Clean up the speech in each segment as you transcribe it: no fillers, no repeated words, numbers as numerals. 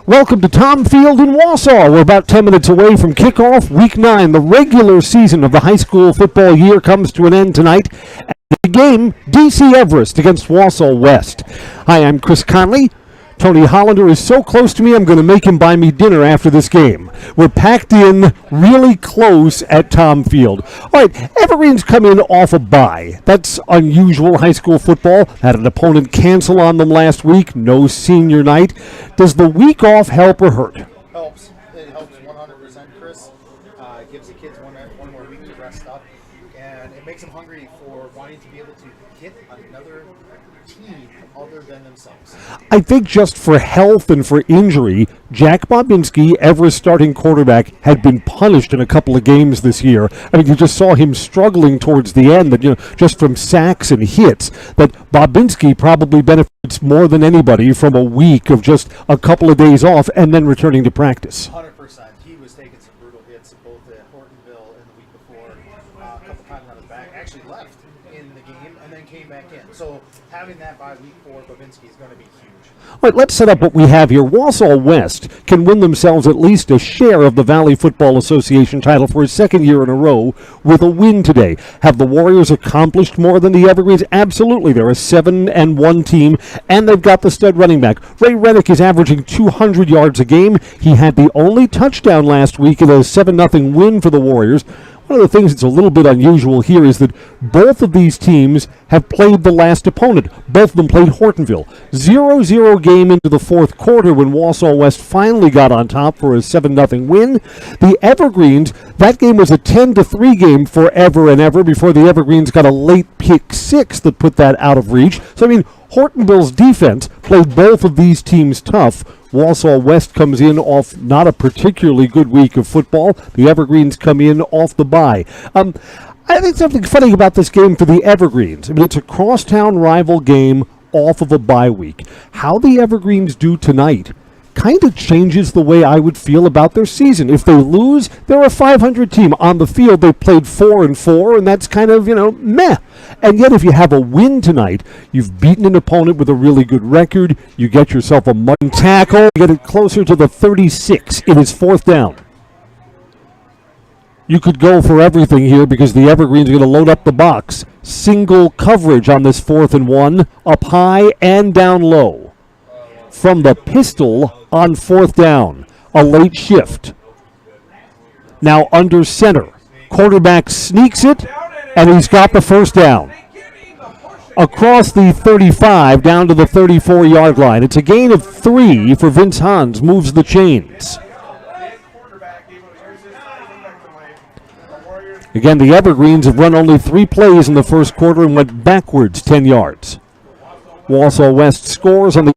Welcome to Tom Field in Wausau. We're about 10 minutes away from kickoff. Week 9, the regular season of the high school football year comes to an end tonight. The game, DC Everest against Wausau West. Hi, I'm Chris Conley. Tony Hollander is so close to me, I'm going to make him buy me dinner after this game. We're packed in really close at Tom Field. All right, Evergreen's come in off a bye. That's unusual high school football. Had an opponent cancel on them last week. No senior night. Does the week off help or hurt? Helps. It helps 100%, Chris. It gives the kids one more week to rest up, and it makes them hungry for wanting to be able to hit another team other than themselves. I think just for health and for injury, Jack Bobinski, Everest starting quarterback, had been punished in a couple of games this year. I mean, you just saw him struggling towards the end, that just from sacks and hits, that Bobinski probably benefits more than anybody from a week of just a couple of days off and then returning to practice. 100%. He was taking some brutal hits both at Hortonville and the week before. A couple times on his back. Actually left in the game and then came back in. So having that by week 4, Babinski is going to be huge. All right, let's set up what we have here. Wausau West can win themselves at least a share of the Valley Football Association title for a second year in a row with a win today. Have the Warriors accomplished more than the Evergreens? Absolutely. They're a 7-1 team, and they've got the stud running back. Ray Reddick is averaging 200 yards a game. He had the only touchdown last week in a 7-0 win for the Warriors. One of the things that's a little bit unusual here is that both of these teams have played the last opponent. Both of them played Hortonville. 0-0 game into the fourth quarter when Wausau West finally got on top for a 7-0 win. The Evergreens, that game was a 10-3 game forever and ever before the Evergreens got a late pick six that put that out of reach. So, I mean, Hortonville's defense played both of these teams tough. Wausau West comes in off not a particularly good week of football. The Evergreens come in off the bye. I think something funny about this game for the Evergreens. I mean, it's a crosstown rival game off of a bye week. How the Evergreens do tonight kind of changes the way I would feel about their season. If they lose, they're a 500 team. On the field, they played 4-4, and that's kind of, meh. And yet, if you have a win tonight, you've beaten an opponent with a really good record, you get yourself a mutton tackle, get it closer to the 36. It is fourth down. You could go for everything here because the Evergreens are going to load up the box. Single coverage on this 4th and 1, up high and down low. From the pistol on 4th down, a late shift. Now under center. Quarterback sneaks it, and he's got the first down. Across the 35 down to the 34-yard line. It's a gain of 3 for Vince Hans, moves the chains. Again, the Evergreens have run only 3 plays in the first quarter and went backwards 10 yards. Wausau West scores on the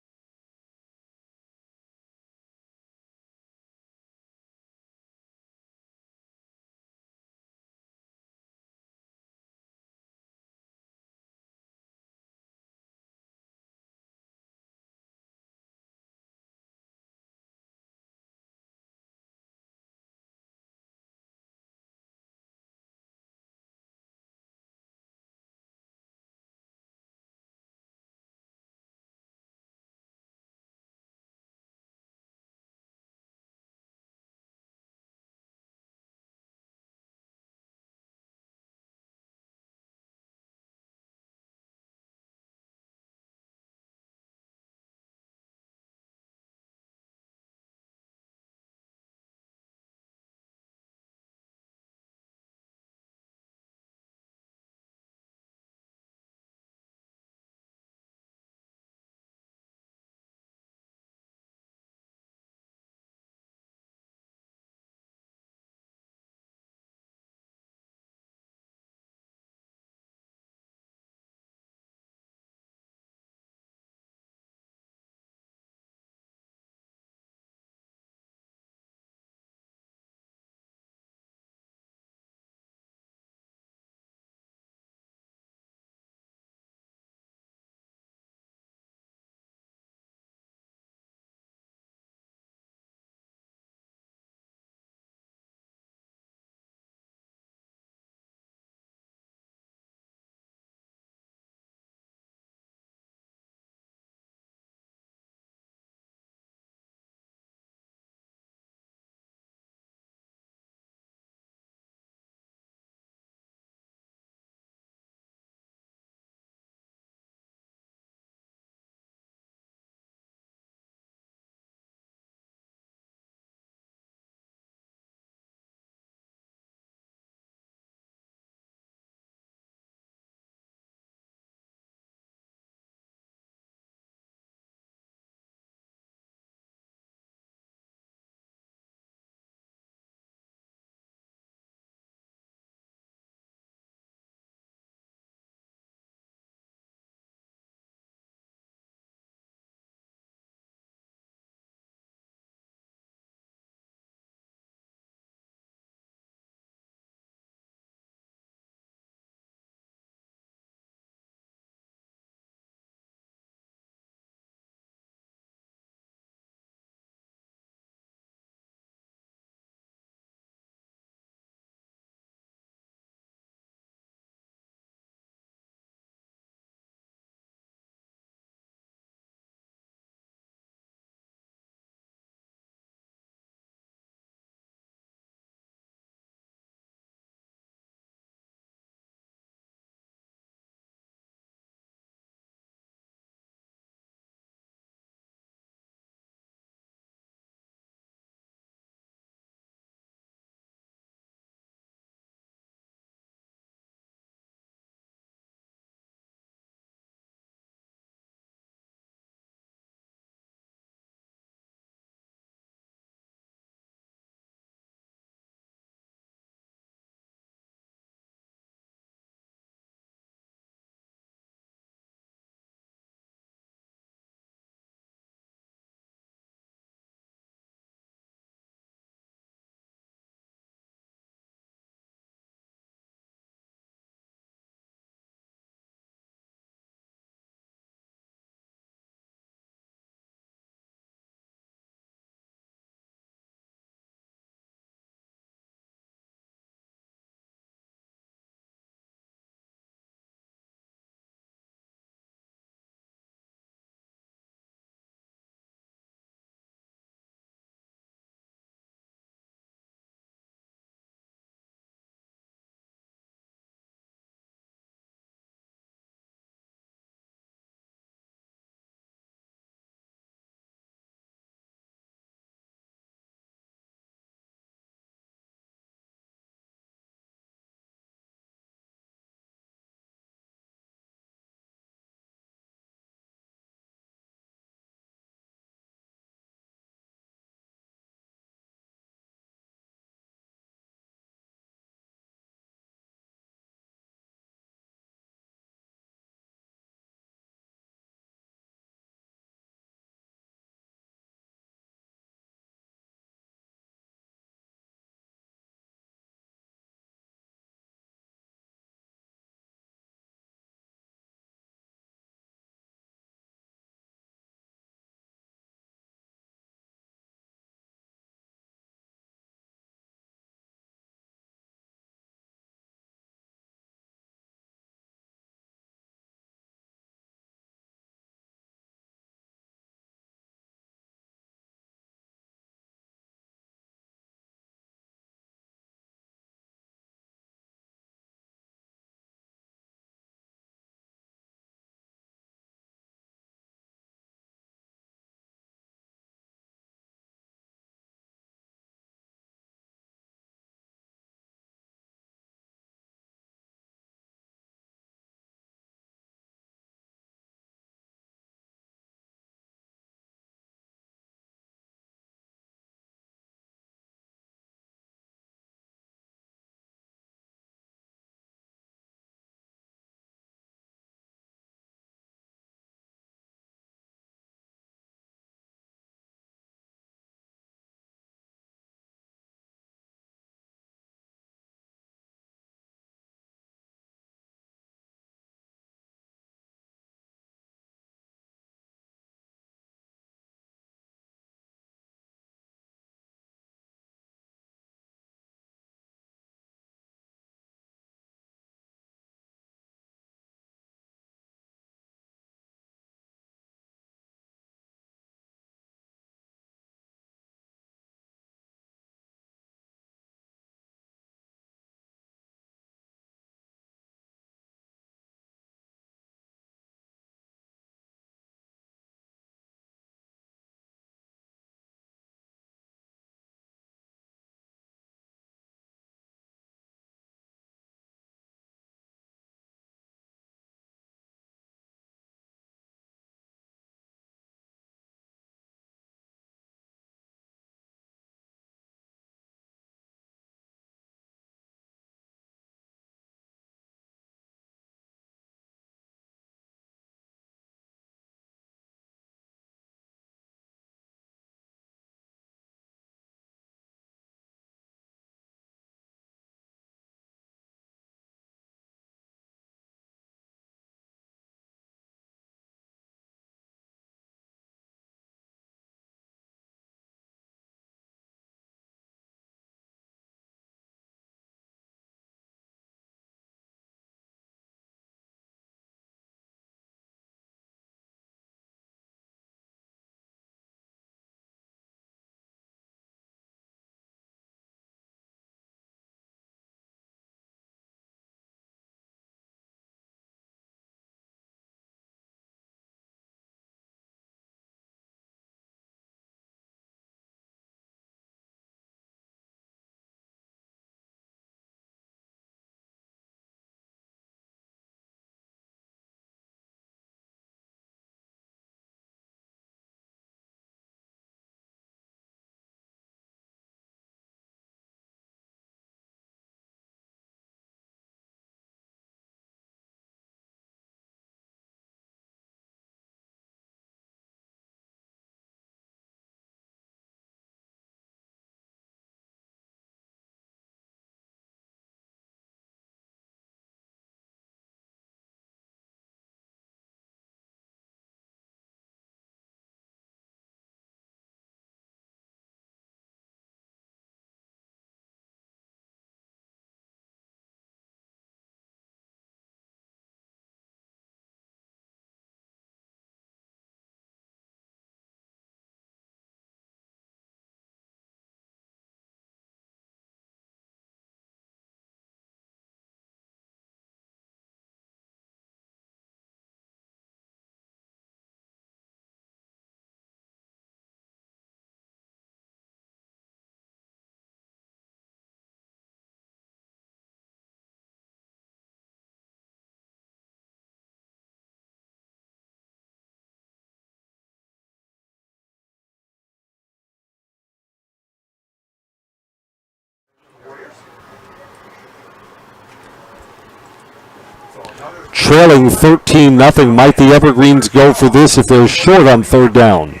Trailing 13-0. Might the Evergreens go for this if they're short on third down?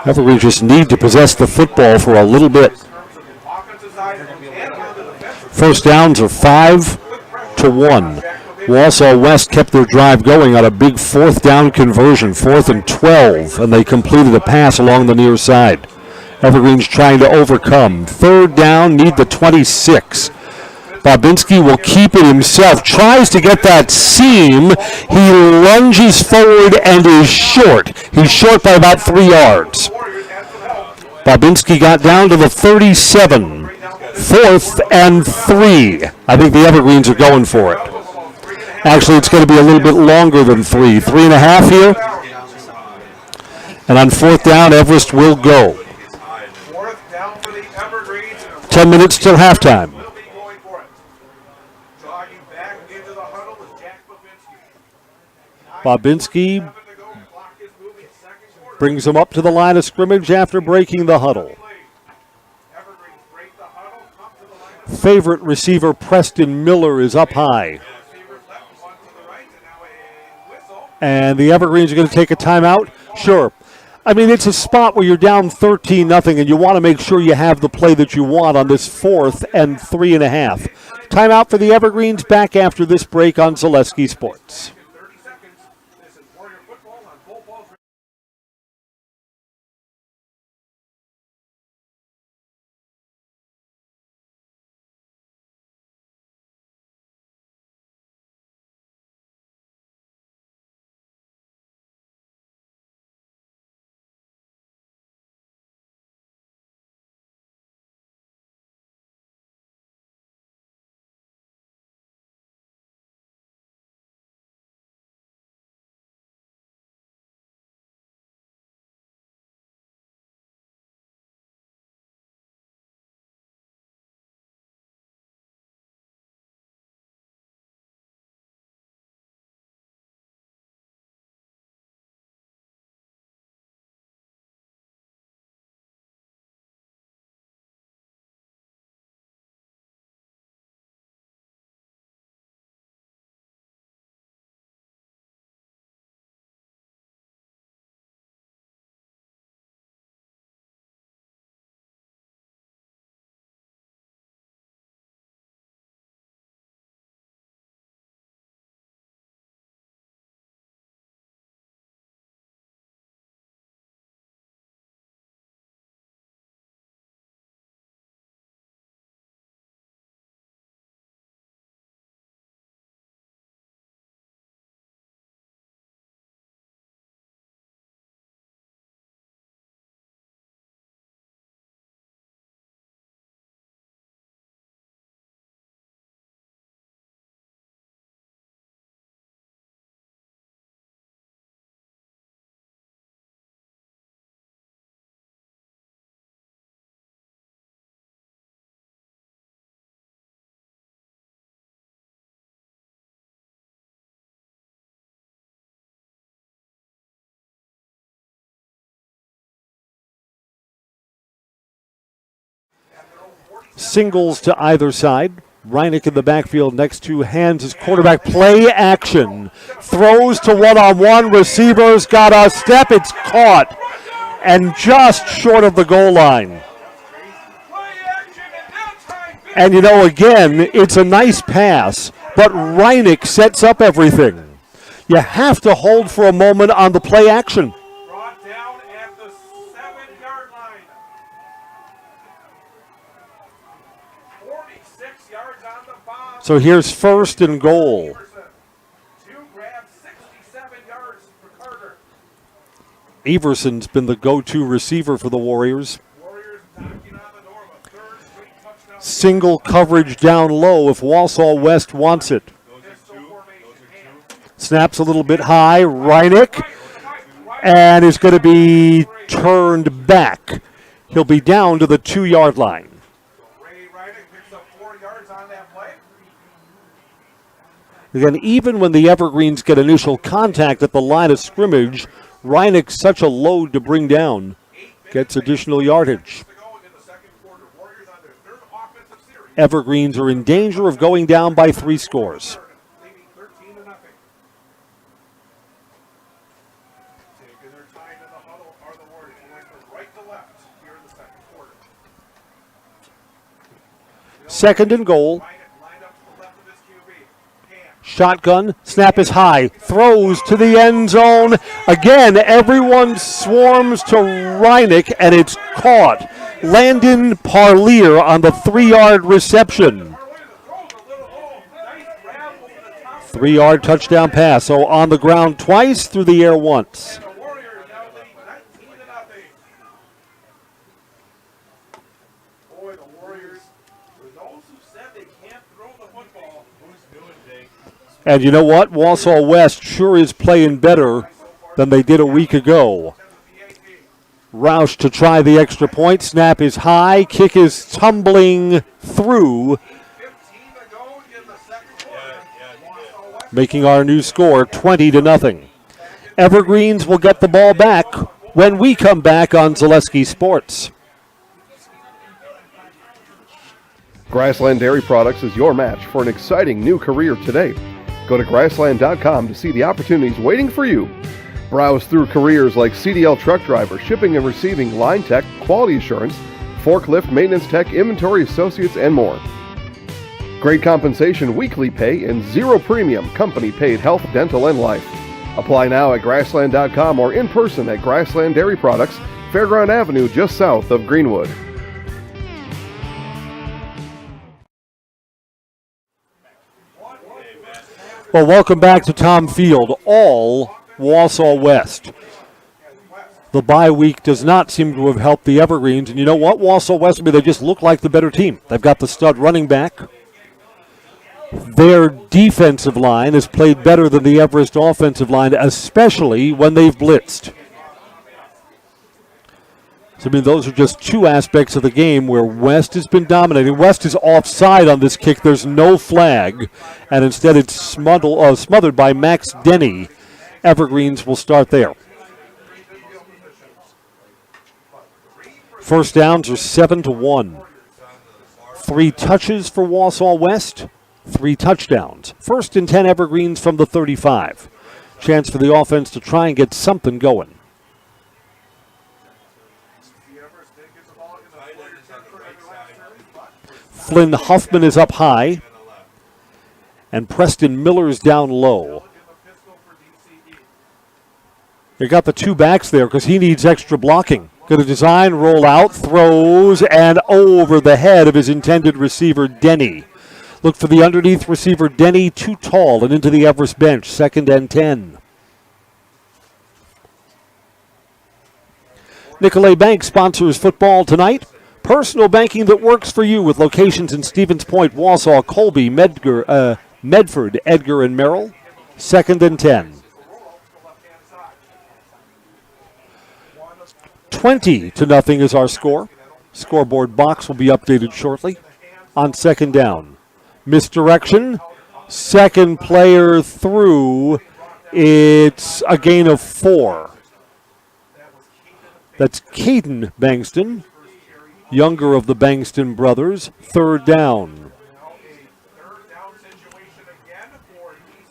Evergreens just need to possess the football for a little bit. First downs are 5-1. Wausau West kept their drive going on a big fourth down conversion, 4th and 12, and they completed a pass along the near side. Evergreens trying to overcome. Third down, need the 26. Babinski will keep it himself, tries to get that seam. He lunges forward and is short. He's short by about 3 yards. Babinski got down to the 37. 4th and 3. I think the Evergreens are going for it. Actually, it's going to be a little bit longer than 3. 3.5 here. And on 4th down, Everest will go. 10 minutes till halftime. Babinski brings him up to the line of scrimmage after breaking the huddle. Favorite receiver Preston Miller is up high. And the Evergreens are going to take a timeout? Sure. I mean, it's a spot where you're down 13-0, and you want to make sure you have the play that you want on this 4th and 3.5. Timeout for the Evergreens, back after this break on Zaleski Sports. Singles to either side. Reinick in the backfield next to Hands as quarterback. Play action. Throws to one-on-one. Receivers got a step. It's caught. And just short of the goal line. And, you know, again, it's a nice pass, but Reinick sets up everything. You have to hold for a moment on the play action. Brought down at the 7-yard line. 46 yards on the bomb. So here's 1st and goal. 2 grabs, 67 yards for Carter. Everson's been the go-to receiver for the Warriors. Warriors knocking on the door of a third straight touchdown. Single coverage down low if Wausau West wants it. Snaps a little bit high. Reinick. And is going to be turned back. He'll be down to the 2-yard line. Ray Reinick picks up 4 yards on that play. Again, even when the Evergreens get initial contact at the line of scrimmage, Reinick's such a load to bring down. Gets additional yardage. Evergreens are in danger of going down by 3 scores. Leading 13-0. Taking their time in the huddle are the Warriors, going from right to left here in the second quarter. Second and goal. Lined up to the left of his QB. Cam. Shotgun, snap is high, throws to the end zone. Again, everyone swarms to Reineck, and it's caught. Landon Parlier on the 3-yard reception. 3-yard touchdown pass. So on the ground twice, through the air once. The Warriors now leading 19-0. Boy, the Warriors, for those who said they can't throw the football, who's doing big? And you know what? Wausau West sure is playing better than they did a week ago. Roush to try the extra point. Snap is high. Kick is tumbling through, 15 to go in the second quarter. making our new score 20-0. Evergreens will get the ball back when we come back on Zaleski Sports. Grassland Dairy Products is your match for an exciting new career today. Go to grassland.com to see the opportunities waiting for you. Browse through careers like CDL truck driver, shipping and receiving, line tech, quality assurance, forklift, maintenance tech, inventory associates, and more. Great compensation, weekly pay, and zero premium, company paid health, dental, and life. Apply now at grassland.com or in person at Grassland Dairy Products, Fairground Avenue, just south of Greenwood. Well, welcome back to Tom Field, all Wausau West. The bye week does not seem to have helped the Evergreens. And you know what? Wausau West, they just look like the better team. They've got the stud running back. Their defensive line has played better than the Everest offensive line, especially when they've blitzed. So, those are just two aspects of the game where West has been dominating. West is offside on this kick. There's no flag, and instead it's smothered by Max Denny. Evergreens will start there. First downs are 7-1. 3 touches for Wausau West, 3 touchdowns. 1st and 10 Evergreens from the 35. Chance for the offense to try and get something going. Flynn Huffman is up high, and Preston Miller's down low. They got the 2 backs there because he needs extra blocking. Going to design, roll out, throws, and over the head of his intended receiver, Denny. Look for the underneath receiver, Denny, too tall, and into the Everest bench, 2nd and 10. Nicolay Bank sponsors football tonight. Personal banking that works for you with locations in Stevens Point, Wausau, Colby, Medford, Edgar, and Merrill. 2nd and 10. 20-0 is our score. Scoreboard box will be updated shortly. On 2nd down. Misdirection. Second player through. It's a gain of 4. That's Caden Bankston, younger of the Bankston brothers. 3rd down.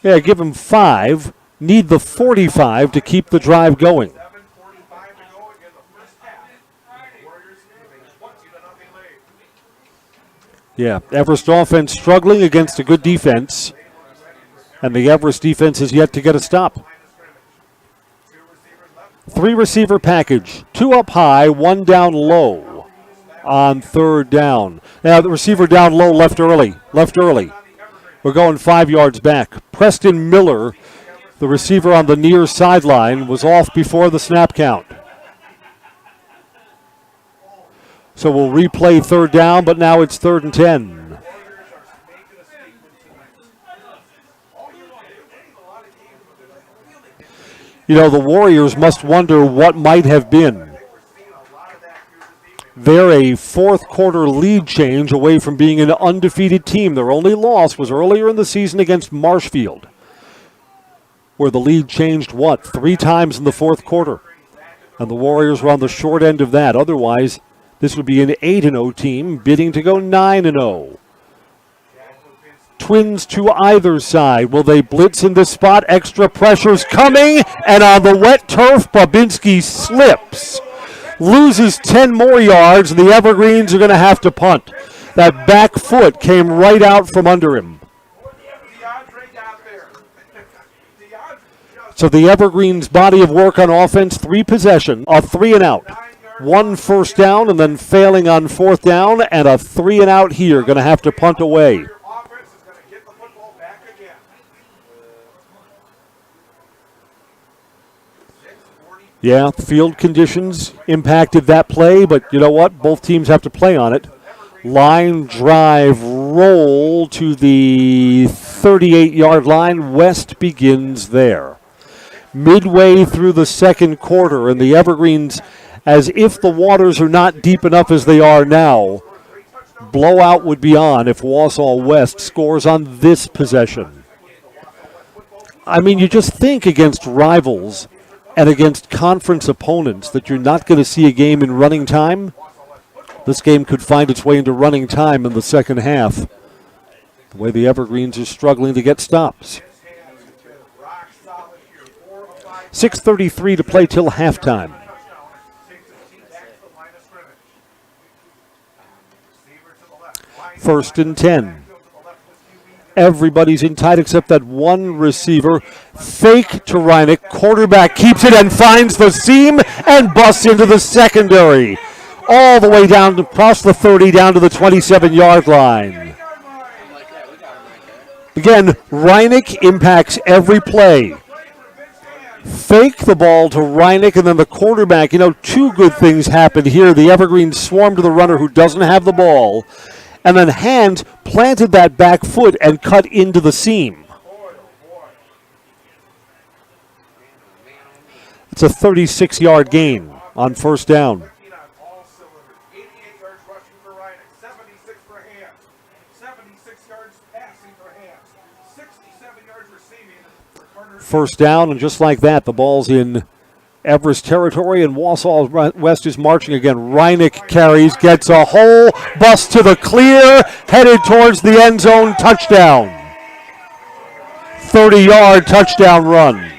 Yeah, give him 5. Need the 45 to keep the drive going. Yeah, Everest offense struggling against a good defense, and the Everest defense has yet to get a stop. 3 receiver package, 2 up high, 1 down low on 3rd down. Now the receiver down low left early. We're going 5 yards back. Preston Miller, the receiver on the near sideline, was off before the snap count. So we'll replay 3rd down, but now it's 3rd and 10. You know, the Warriors must wonder what might have been. They're a 4th quarter lead change away from being an undefeated team. Their only loss was earlier in the season against Marshfield, where the lead changed, 3 times in the 4th quarter. And the Warriors were on the short end of that. Otherwise, this would be an 8-0 team bidding to go 9-0. Twins to either side. Will they blitz in this spot? Extra pressure's coming, and on the wet turf, Babinski slips. Loses 10 more yards, and the Evergreens are going to have to punt. That back foot came right out from under him. So the Evergreens' body of work on offense, 3 possession, a 3 and out. 1 first down, and then failing on 4th down, and a 3 and out here. Going to have to punt away. Yeah, field conditions impacted that play, but you know what? Both teams have to play on it. Line drive roll to the 38-yard line. West begins there. Midway through the second quarter, and the Evergreens, as if the waters are not deep enough as they are now, blowout would be on if Wausau West scores on this possession. I mean, you just think against rivals and against conference opponents that you're not going to see a game in running time. This game could find its way into running time in the second half. The way the Evergreens are struggling to get stops. 6:33 to play till halftime. First and 10. Everybody's in tight except that one receiver. Fake to Reineck. Quarterback keeps it and finds the seam and busts into the secondary. All the way down across the 30, down to the 27-yard line. Again, Reineck impacts every play. Fake the ball to Reineck, and then the quarterback. You know, 2 good things happened here. The Evergreens swarmed to the runner who doesn't have the ball, and then Hand planted that back foot and cut into the seam. It's a 36-yard gain on first down. First down, and just like that, the ball's in Everest territory, and Wausau West is marching again. Reineck carries, gets a hole, busts to the clear, headed towards the end zone, touchdown. 30-yard touchdown run.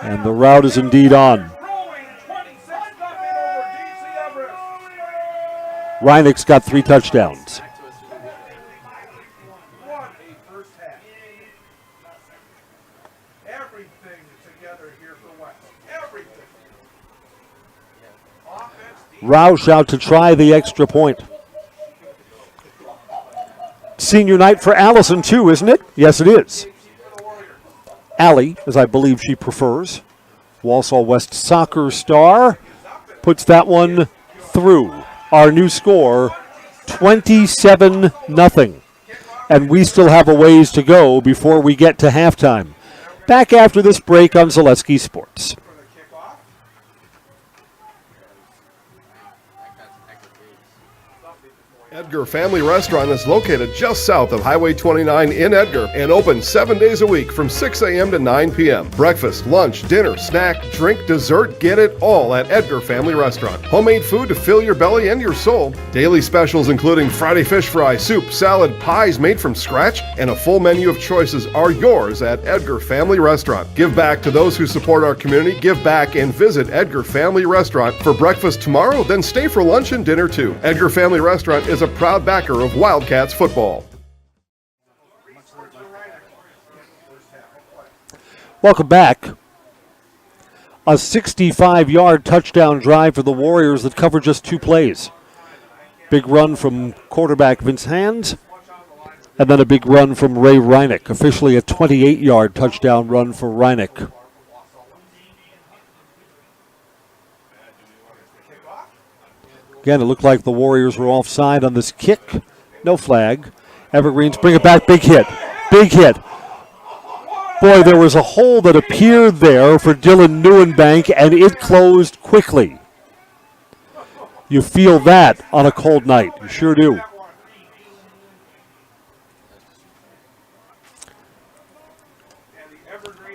And the route is indeed on. Reineck's got 3 touchdowns. Roush out to try the extra point. Senior night for Allison, too, isn't it? Yes, it is. Allie, as I believe she prefers, Wausau West soccer star, puts that one through. Our new score, 27-0. And we still have a ways to go before we get to halftime. Back after this break on Zaleski Sports. Edgar Family Restaurant is located just south of Highway 29 in Edgar and open 7 days a week from 6 a.m. to 9 p.m. Breakfast, lunch, dinner, snack, drink, dessert, get it all at Edgar Family Restaurant. Homemade food to fill your belly and your soul. Daily specials including Friday fish fry, soup, salad, pies made from scratch, and a full menu of choices are yours at Edgar Family Restaurant. Give back to those who support our community. Give back and visit Edgar Family Restaurant for breakfast tomorrow, then stay for lunch and dinner too. Edgar Family Restaurant is a proud backer of Wildcats football. Welcome back. A 65-yard touchdown drive for the Warriors that covered just 2 plays. Big run from quarterback Vince Hands, and then a big run from Ray Reineck. Officially a 28-yard touchdown run for Reineck. Again, it looked like the Warriors were offside on this kick. No flag. Evergreens bring it back. Big hit. Big hit. Boy, there was a hole that appeared there for Dylan Neuenbank, and it closed quickly. You feel that on a cold night. You sure do.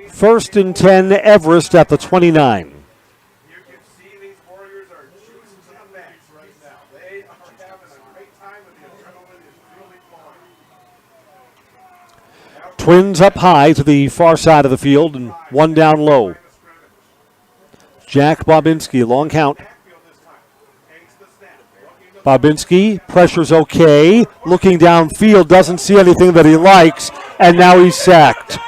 First and 10, Everest at the 29. Twins up high to the far side of the field and one down low. Jack Bobinski, long count. Bobinski, pressure's okay. Looking downfield, doesn't see anything that he likes, and now he's sacked.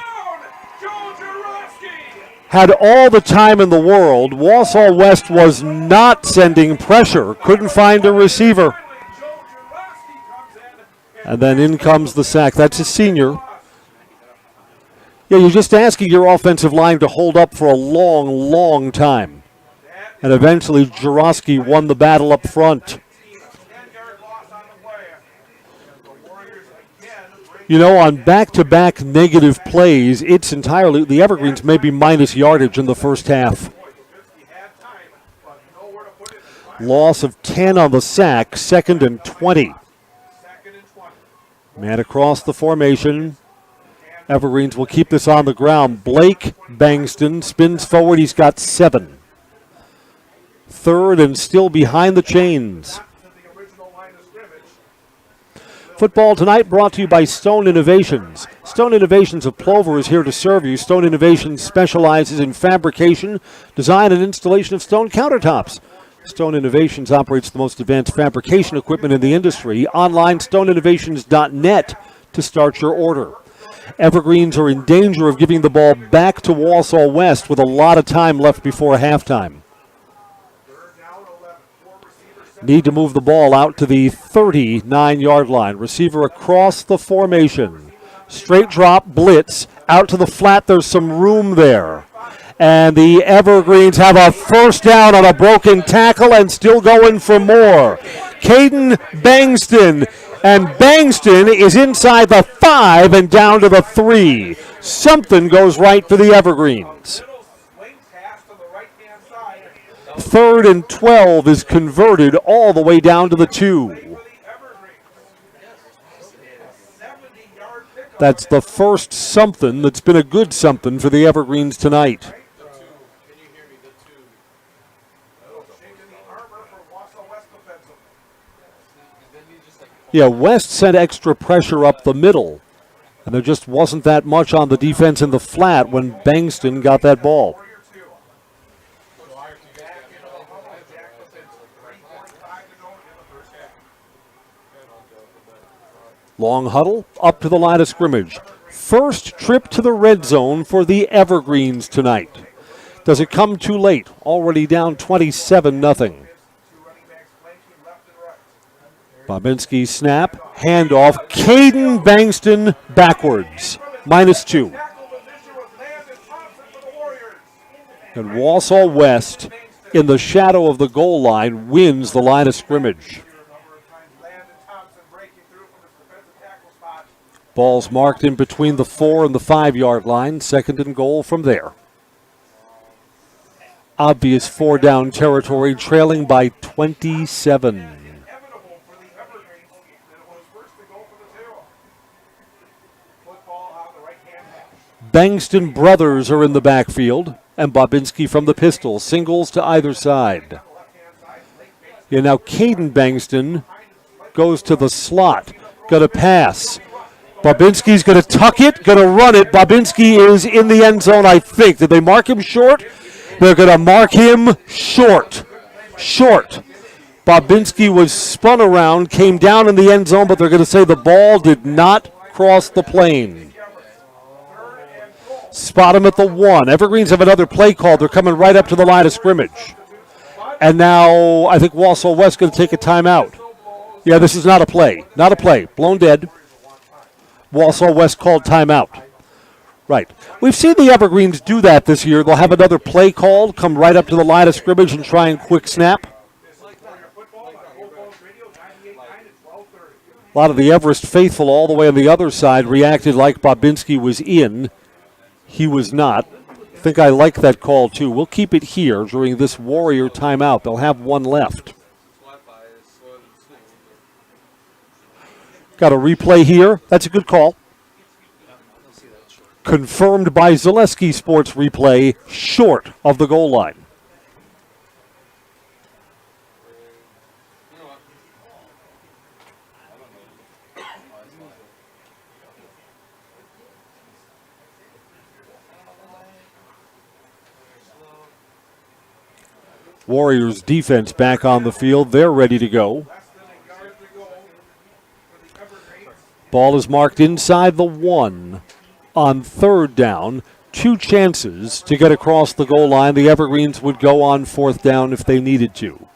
Had all the time in the world. Wausau West was not sending pressure. Couldn't find a receiver. And then in comes the sack. That's a senior. Yeah, you're just asking your offensive line to hold up for a long, long time. And eventually, Jurowski won the battle up front. You know, on back-to-back negative plays, it's entirely, the Evergreens may be minus yardage in the first half. Loss of 10 on the sack, 2nd and 20. Man across the formation. Evergreens will keep this on the ground. Blake Bangston spins forward. He's got 7. 3rd and still behind the chains. Football tonight brought to you by Stone Innovations. Stone Innovations of Plover is here to serve you. Stone Innovations specializes in fabrication, design, and installation of stone countertops. Stone Innovations operates the most advanced fabrication equipment in the industry. Online, stoneinnovations.net to start your order. Evergreens are in danger of giving the ball back to Wausau West with a lot of time left before halftime. Need to move the ball out to the 39-yard line. Receiver across the formation. Straight drop, blitz, out to the flat. There's some room there. And the Evergreens have a first down on a broken tackle and still going for more. Caden Bangston. And Bangston is inside the 5 and down to the 3. Something goes right for the Evergreens. 3rd and 12 is converted all the way down to the 2. That's the first something that's been a good something for the Evergreens tonight. Yeah, West sent extra pressure up the middle, and there just wasn't that much on the defense in the flat when Bangston got that ball. Long huddle, up to the line of scrimmage. First trip to the red zone for the Evergreens tonight. Does it come too late? Already down 27-0. Bobinski snap, handoff. Caden Bangston backwards, -2. And Wausau West, in the shadow of the goal line, wins the line of scrimmage. Ball's marked in between the 4 and the 5-yard line. 2nd and goal from there. Obvious 4-down territory, trailing by 27. Bangston brothers are in the backfield, and Bobinski from the pistol. Singles to either side. Yeah, now Caden Bangston goes to the slot. Going to pass. Bobinski's going to tuck it, going to run it. Bobinski is in the end zone, I think. Did they mark him short? They're going to mark him short. Short. Bobinski was spun around, came down in the end zone, but they're going to say the ball did not cross the plane. Spot him at the 1. Evergreens have another play called. They're coming right up to the line of scrimmage. And now I think Wausau West going to take a timeout. Yeah, this is not a play. Not a play. Blown dead. Wausau West called timeout. Right. We've seen the Evergreens do that this year. They'll have another play called, come right up to the line of scrimmage and try and quick snap. A lot of the Everest faithful all the way on the other side reacted like Bobinski was in. He was not. I think I like that call, too. We'll keep it here during this Warrior timeout. They'll have one left. Got a replay here. That's a good call. Confirmed by Zaleski Sports Replay, short of the goal line. Warriors defense back on the field. They're ready to go. Ball is marked inside the 1 on 3rd down. 2 chances to get across the goal line. The Evergreens would go on 4th down if they needed to.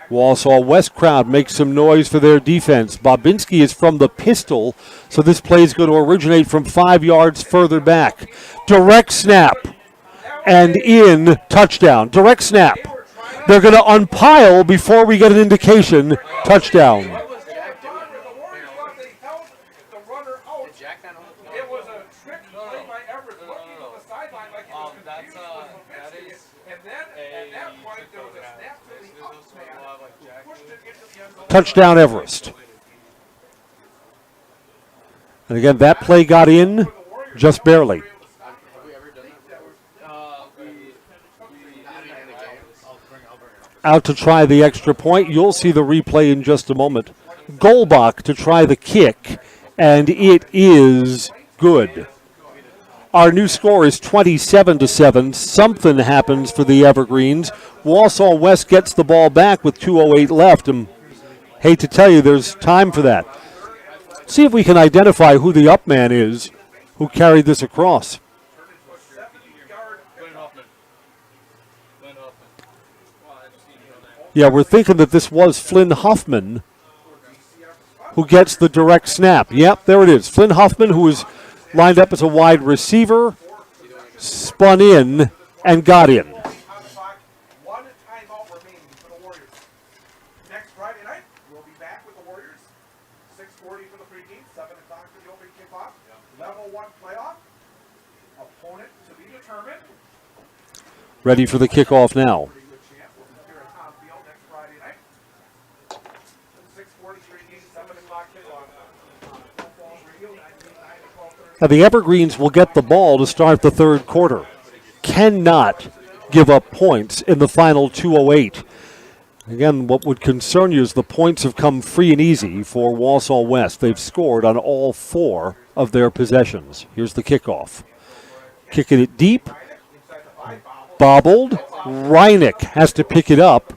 Wausau West crowd makes some noise for their defense. Bobinski is from the pistol, so this play is going to originate from 5 yards further back. Direct snap and in, touchdown. Direct snap. They're going to unpile before we get an indication. Touchdown. It was a trick play by Everest looking to the sideline like he was confused with Bobinski. And then at that point there was a snap to the up man who pushed it into the end zone. Touchdown Everest. And again, that play got in just barely. Out to try the extra point. You'll see the replay in just a moment. Golbach to try the kick, and it is good. Our new score is 27-7. Something happens for the Evergreens. Wausau West gets the ball back with 2:08 left, and hate to tell you, there's time for that. See if we can identify who the up man is who carried this across. Yeah, we're thinking that this was Flynn Huffman who gets the direct snap. Yep, there it is. Flynn Huffman, who was lined up as a wide receiver, spun in and got in. One timeout remaining for the Warriors. Next Friday night, we'll be back with the Warriors. 6:40 for the pregame, 7 o'clock for the opening kickoff. Level 1 playoff. Opponent to be determined. Ready for the kickoff now. Now the Evergreens will get the ball to start the 3rd quarter. Cannot give up points in the final 2:08. Again, what would concern you is the points have come free and easy for Wausau West. They've scored on all 4 of their possessions. Here's the kickoff. Kicking it deep. Bobbled. Reinick has to pick it up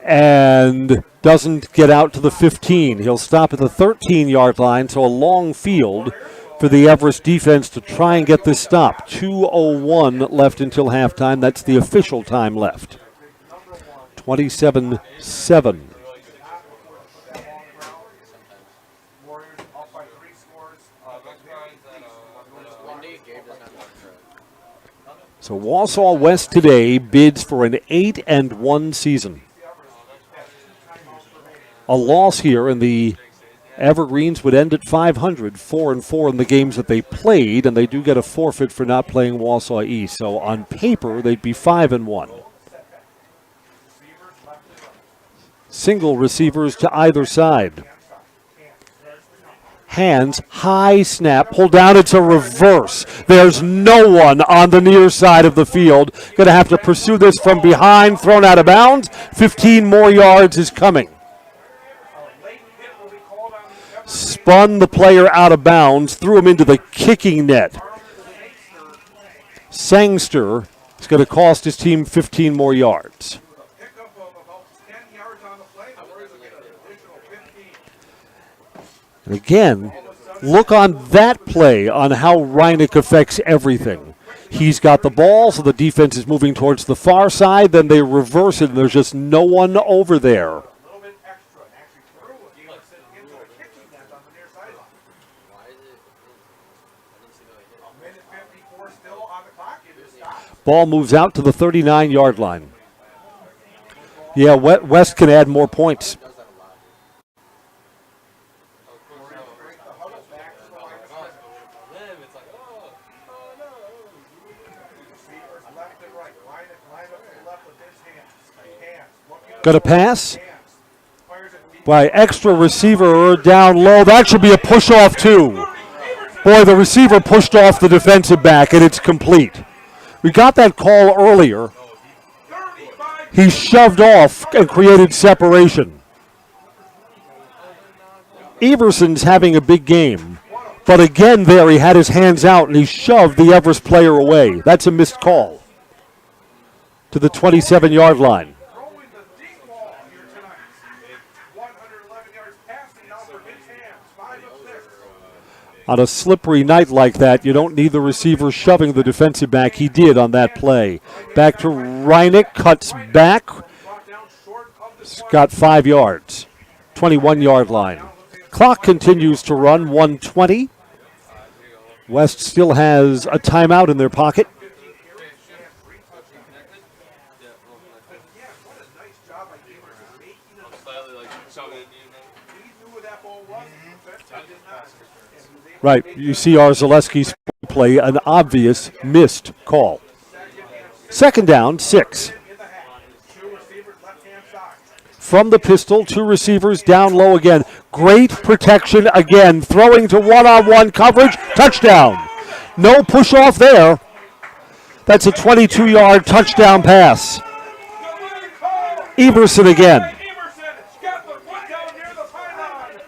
and doesn't get out to the 15. He'll stop at the 13-yard line, so a long field for the Everest defense to try and get this stop. 2:01 left until halftime. That's the official time left. 27-7. So Wausau West today bids for an 8-1 season. A loss here and the Evergreens would end at 500, 4-4 in the games that they played, and they do get a forfeit for not playing Wausau East. So on paper, they'd be 5-1. Single receivers to either side. Hands, high snap, pull down, it's a reverse. There's no one on the near side of the field. Going to have to pursue this from behind, thrown out of bounds. 15 more yards is coming. Spun the player out of bounds, threw him into the kicking net. Sangster is going to cost his team 15 more yards. And again, look on that play on how Reinick affects everything. He's got the ball, so the defense is moving towards the far side, then they reverse it, and there's just no one over there. Ball moves out to the 39-yard line. Yeah, West can add more points. Got a pass? By extra receiver down low. That should be a push-off, too. Boy, the receiver pushed off the defensive back, and it's complete. We got that call earlier. He shoved off and created separation. Everson's having a big game. But again there, he had his hands out, and he shoved the Everest player away. That's a missed call. to the 27-yard line. Throwing the deep ball here tonight. 111 yards passing now for Vince Hams. 5 of 6. On a slippery night like that, you don't need the receiver shoving the defensive back. He did on that play. Back to Reinick, cuts back. Brought down short of the 20. Got 5 yards. 21-yard line. Clock continues to run, 1:20. West still has a timeout in their pocket. Yeah, what a nice job by Gamers of making him. He knew where that ball was. Vince did not. And he was able Right, you see our Zaleski's play, an obvious missed call. Second down, 6. in the half. 2 receivers left-hand side. From the pistol, 2 receivers down low again. Great protection again, throwing to one-on-one coverage, touchdown. No push off there. That's a 22-yard touchdown pass. Everson again. Emerson got the foot down near the pylon.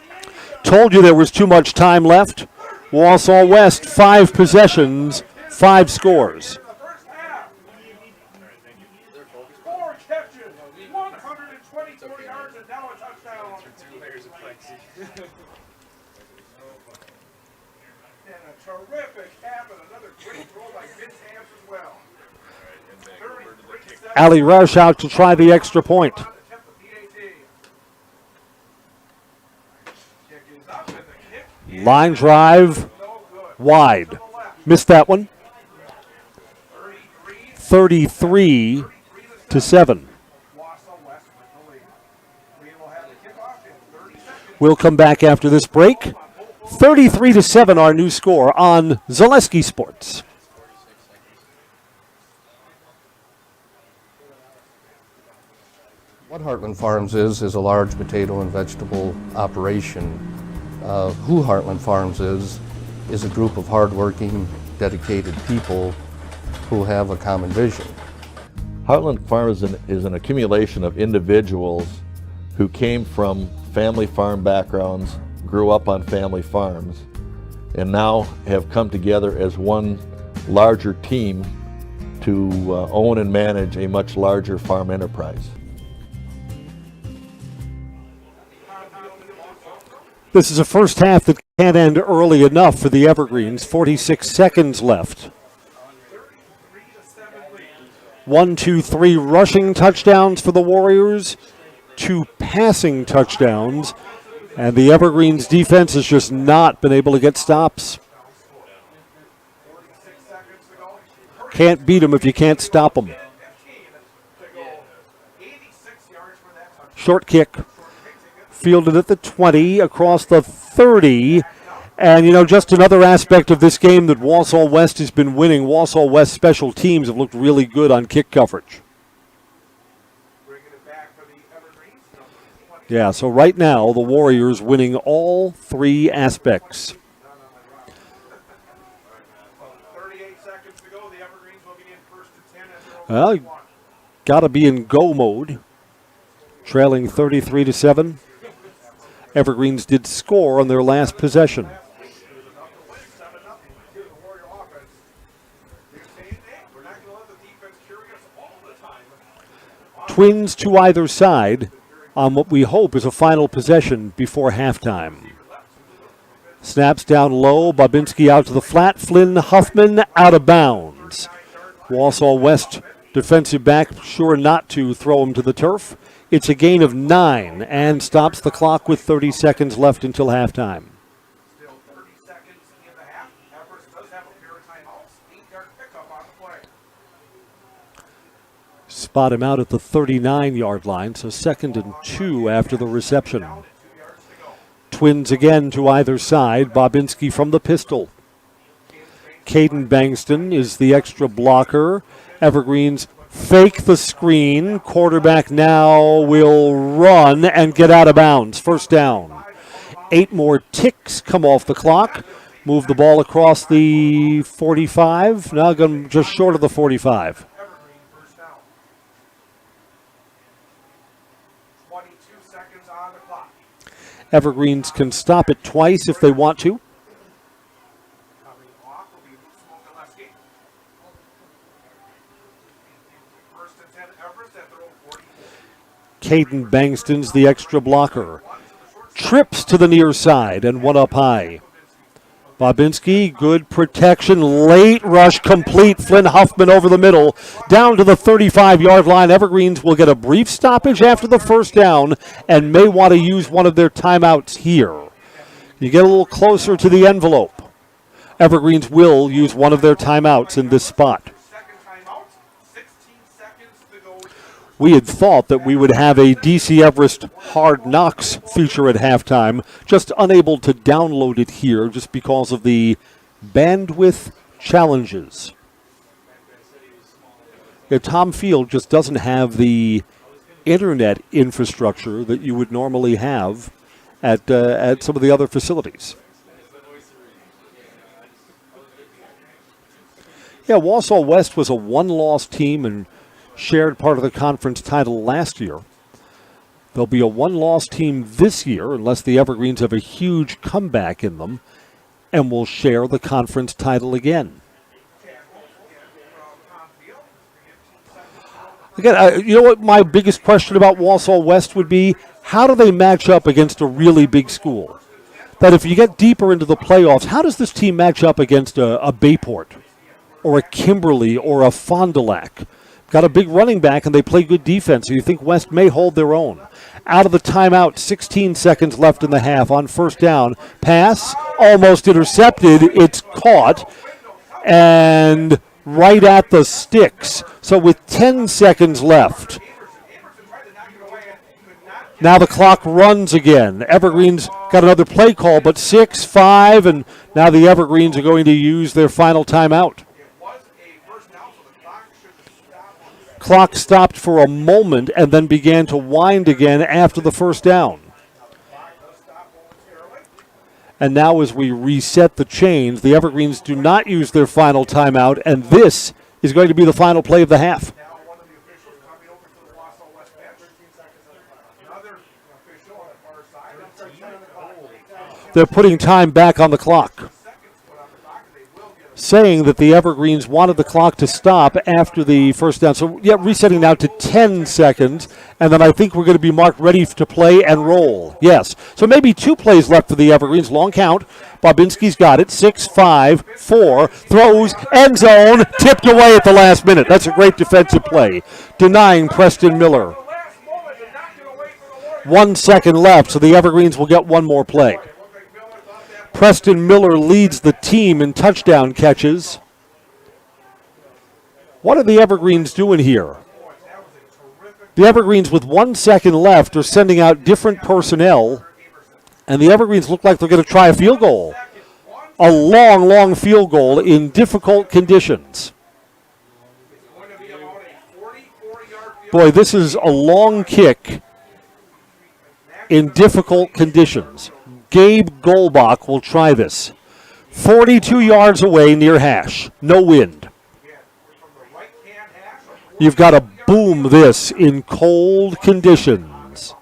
Told you there was too much time left. Wausau West, 5 possessions, 5 scores. In the first half. 4 catches, 124 yards, and now a touchdown. And a terrific half and another great throw by Vince Hams as well. 33-7. Ali Roush out to try the extra point. Attempt the PAT. Kick is up and the kick is Line drive, no good. wide. To the left. Missed that one. 33 33-7. Wausau West with the lead. We will have the kickoff in 30 seconds. We'll come back after this break. 33-7 our new score on Zaleski Sports. What Heartland Farms is a large potato and vegetable operation. Who Heartland Farms is a group of hardworking, dedicated people who have a common vision. Heartland Farms is an accumulation of individuals who came from family farm backgrounds, grew up on family farms, and now have come together as one larger team to own and manage a much larger farm enterprise. This is a first half that can't end early enough for the Evergreens. 46 seconds left. 1, 2, 3 rushing touchdowns for the Warriors, 2 passing touchdowns, and the Evergreens defense has just not been able to get stops. Can't beat them if you can't stop them. 86 yards for that touchdown. Short kick, fielded at the 20, across the 30. And, you know, just another aspect of this game that Wausau West has been winning. Wausau West special teams have looked really good on kick coverage. Bringing it back for the Evergreens. Number 20. Yeah, so right now the Warriors winning all 3 aspects. 38 seconds to go. The Evergreens will be in first and 10 as they're Well, over 1. got to be in go mode. Trailing 33-7. Evergreens did score on their last possession. 7-0 to the Warrior offense. They're saying, hey, we're not going to let the defense carry us all the time. Twins to either side on what we hope is a final possession before halftime. Snaps down low. Babinski out to the flat. Flynn Huffman out of bounds. Wausau West defensive back sure not to throw him to the turf. It's a gain of 9 and stops the clock with 30 seconds left until halftime. Still 30 seconds in the half. Everest does have a pair of timeouts. 8-yard pickup on the play. Spot him out at the 39-yard line, so 2nd and 2 after the reception. Down at 2 yards to go. Twins again to either side. Babinski from the pistol. Caden Bangston is the extra blocker. Evergreens fake the screen. Quarterback now will run and get out of bounds. First down. 8 more ticks come off the clock. Move the ball across the 45. Now going just short of the 45. Evergreen first down. 22 seconds on the clock. Evergreens can stop it twice if they want to. Coming off will be Gillespie. First and 10, Everest at their own 44. Caden Bangston's the extra blocker. Trips to the near side and one up high. Bobinski, good protection, late rush complete. Flynn Huffman over the middle, down to the 35-yard line. Evergreens will get a brief stoppage after the first down and may want to use one of their timeouts here. You get a little closer to the envelope. Evergreens will use one of their timeouts in this spot. Second timeout, 16 seconds to go. We had thought that we would have a DC Everest Hard Knocks feature at halftime, just unable to download it here just because of the bandwidth challenges. Yeah, Tom Field just doesn't have the internet infrastructure that you would normally have at some of the other facilities. Yeah, Wausau West was a one-loss team and shared part of the conference title last year. There'll be a one-loss team this year unless the Evergreens have a huge comeback in them, and will share the conference title again. Again, you know what my biggest question about Wausau West would be? How do they match up against a really big school? That if you get deeper into the playoffs, how does this team match up against a Bayport or a Kimberly or a Fond du Lac? Got a big running back, and they play good defense, so you think West may hold their own. Out of the timeout, 16 seconds left in the half on first down. Pass, almost intercepted. It's caught, and right at the sticks. So with 10 seconds left, now the clock runs again. Evergreens got another play call, but 6-5, and now the Evergreens are going to use their final timeout. Clock stopped for a moment and then began to wind again after the first down. And now as we reset the chains, the Evergreens do not use their final timeout, and this is going to be the final play of the half. They're putting time back on the clock, saying that the Evergreens wanted the clock to stop after the first down. So, yeah, resetting now to 10 seconds, and then I think we're going to be marked ready to play and roll. Yes. So maybe 2 plays left for the Evergreens. Long count. Bobinski's got it. 6-5-4. Throws. End zone. Tipped away at the last minute. That's a great defensive play. Denying Preston Miller. 1 second left, so the Evergreens will get one more play. Preston Miller leads the team in touchdown catches. What are the Evergreens doing here? The Evergreens, with 1 second left, are sending out different personnel, and the Evergreens look like they're going to try a field goal. A long, long field goal in difficult conditions. Boy, this is a long kick in difficult conditions. Gabe Golbach will try this. 42 yards away near hash. No wind. You've got to boom this in cold conditions.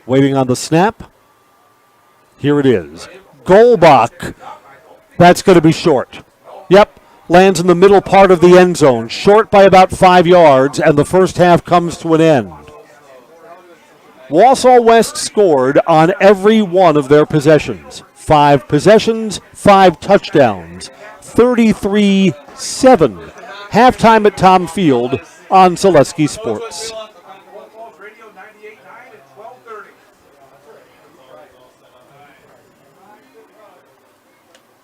Waiting on the snap. Here it is. Golbach. That's going to be short. Yep. Lands in the middle part of the end zone, short by about 5 yards, and the first half comes to an end. Wausau West scored on every one of their possessions. 5 possessions, 5 touchdowns, 33-7. Halftime at Tom Field on Zaleski Sports.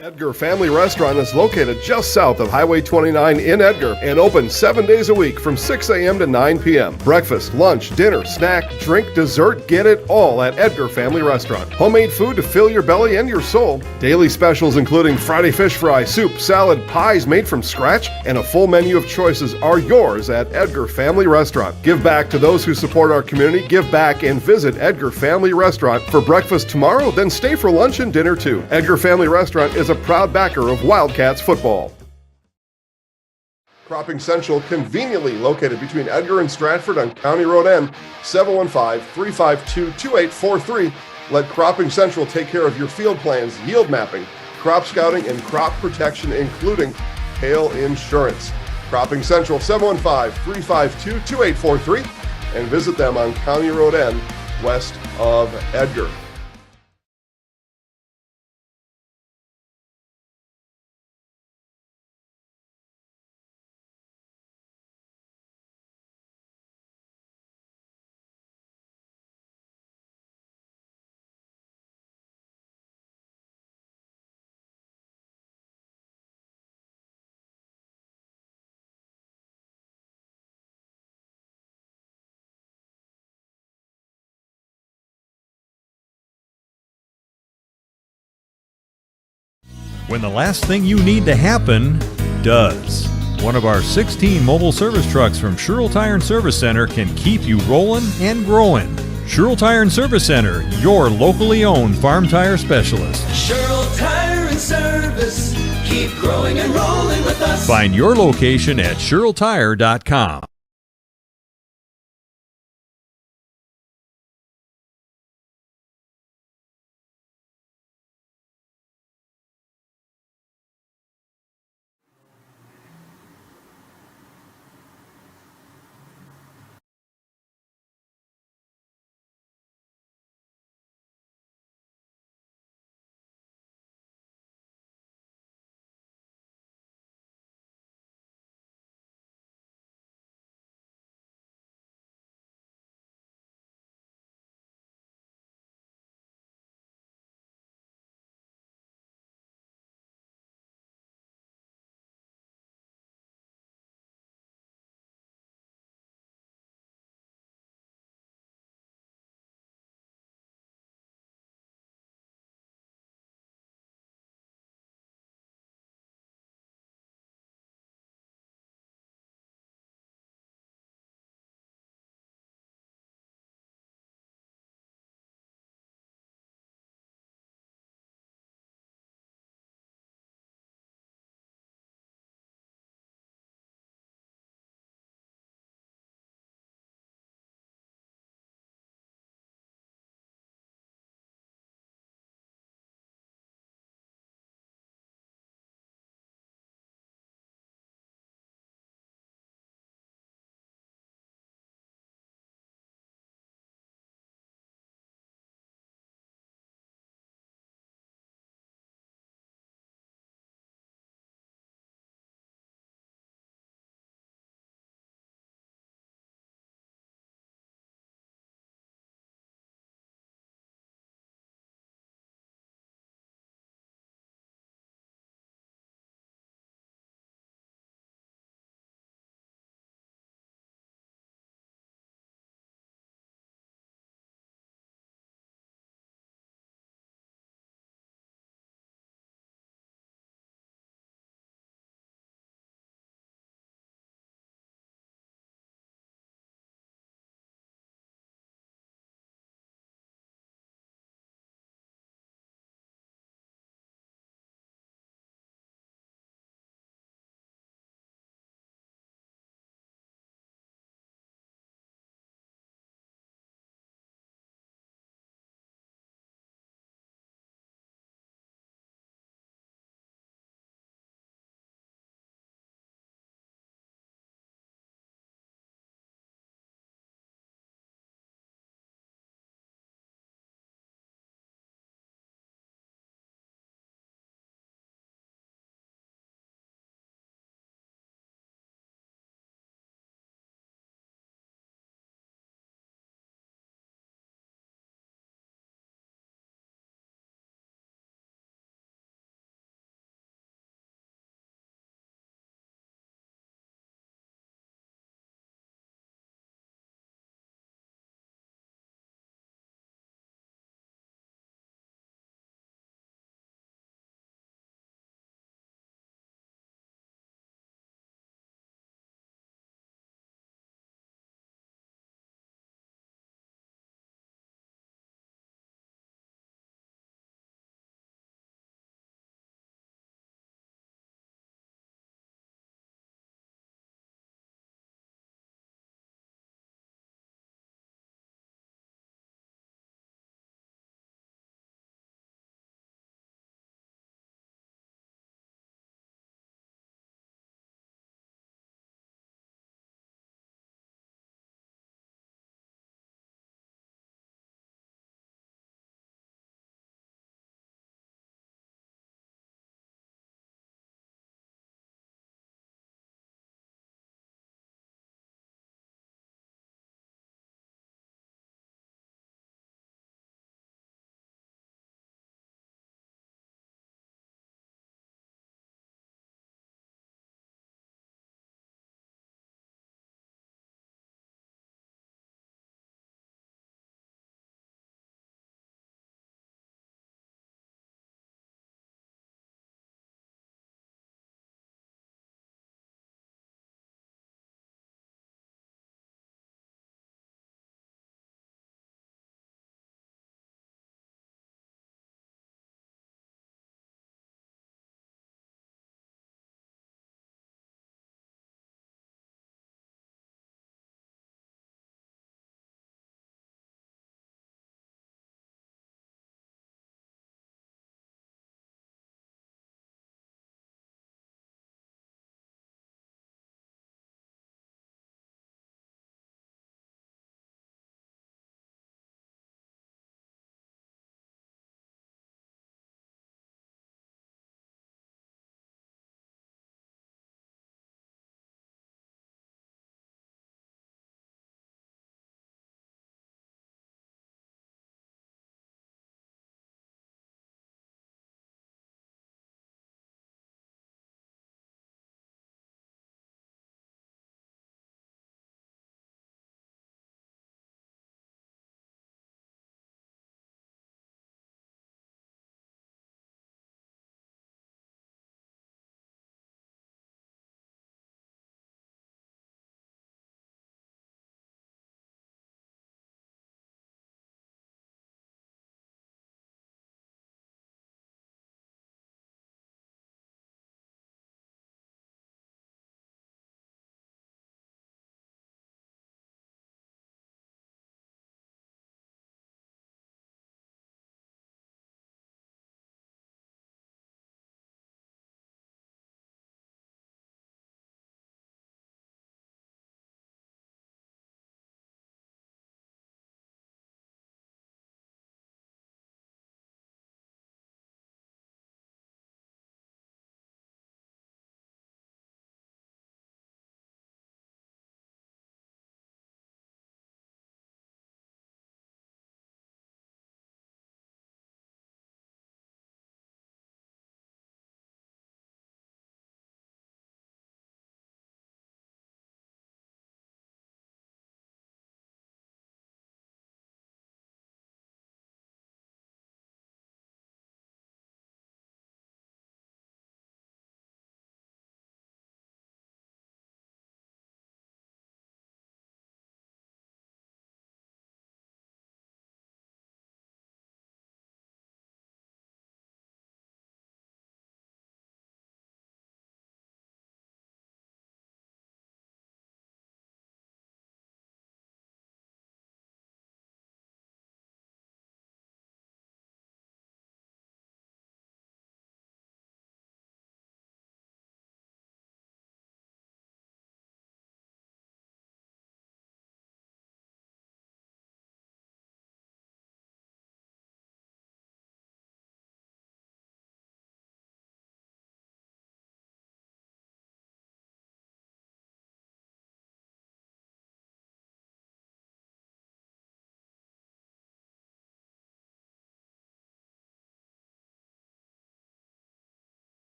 Edgar Family Restaurant is located just south of Highway 29 in Edgar and open 7 days a week from 6 a.m. to 9 p.m. Breakfast, lunch, dinner, snack, drink, dessert, get it all at Edgar Family Restaurant. Homemade food to fill your belly and your soul. Daily specials including Friday fish fry, soup, salad, pies made from scratch, and a full menu of choices are yours at Edgar Family Restaurant. Give back to those who support our community. Give back and visit Edgar Family Restaurant for breakfast tomorrow, then stay for lunch and dinner too. Edgar Family Restaurant is a proud backer of Wildcats football. Cropping Central, conveniently located between Edgar and Stratford on County Road N, 715-352-2843, Let Cropping Central take care of your field plans, yield mapping, crop scouting, and crop protection, including hail insurance. Cropping Central, 715-352-2843, and visit them on County Road N, west of Edgar. When the last thing you need to happen does. One of our 16 mobile service trucks from Sherrill Tire and Service Center can keep you rolling and growing. Sherrill Tire and Service Center, your locally owned farm tire specialist. Sherrill Tire and Service, keep growing and rolling with us. Find your location at SherrillTire.com.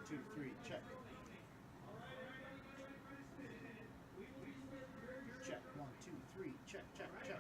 2, 3, check. Check. 1, 2, 3, check, check, check.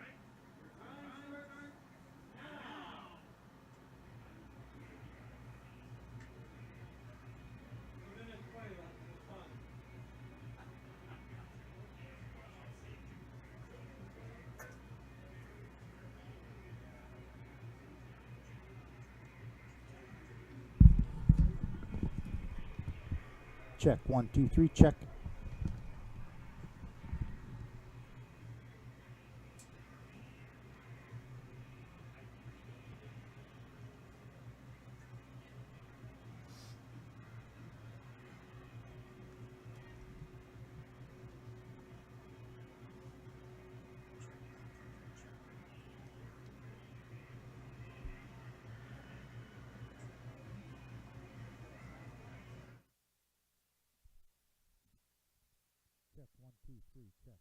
Check. 1, 2, 3, check. Check. 1, 2, 3, check.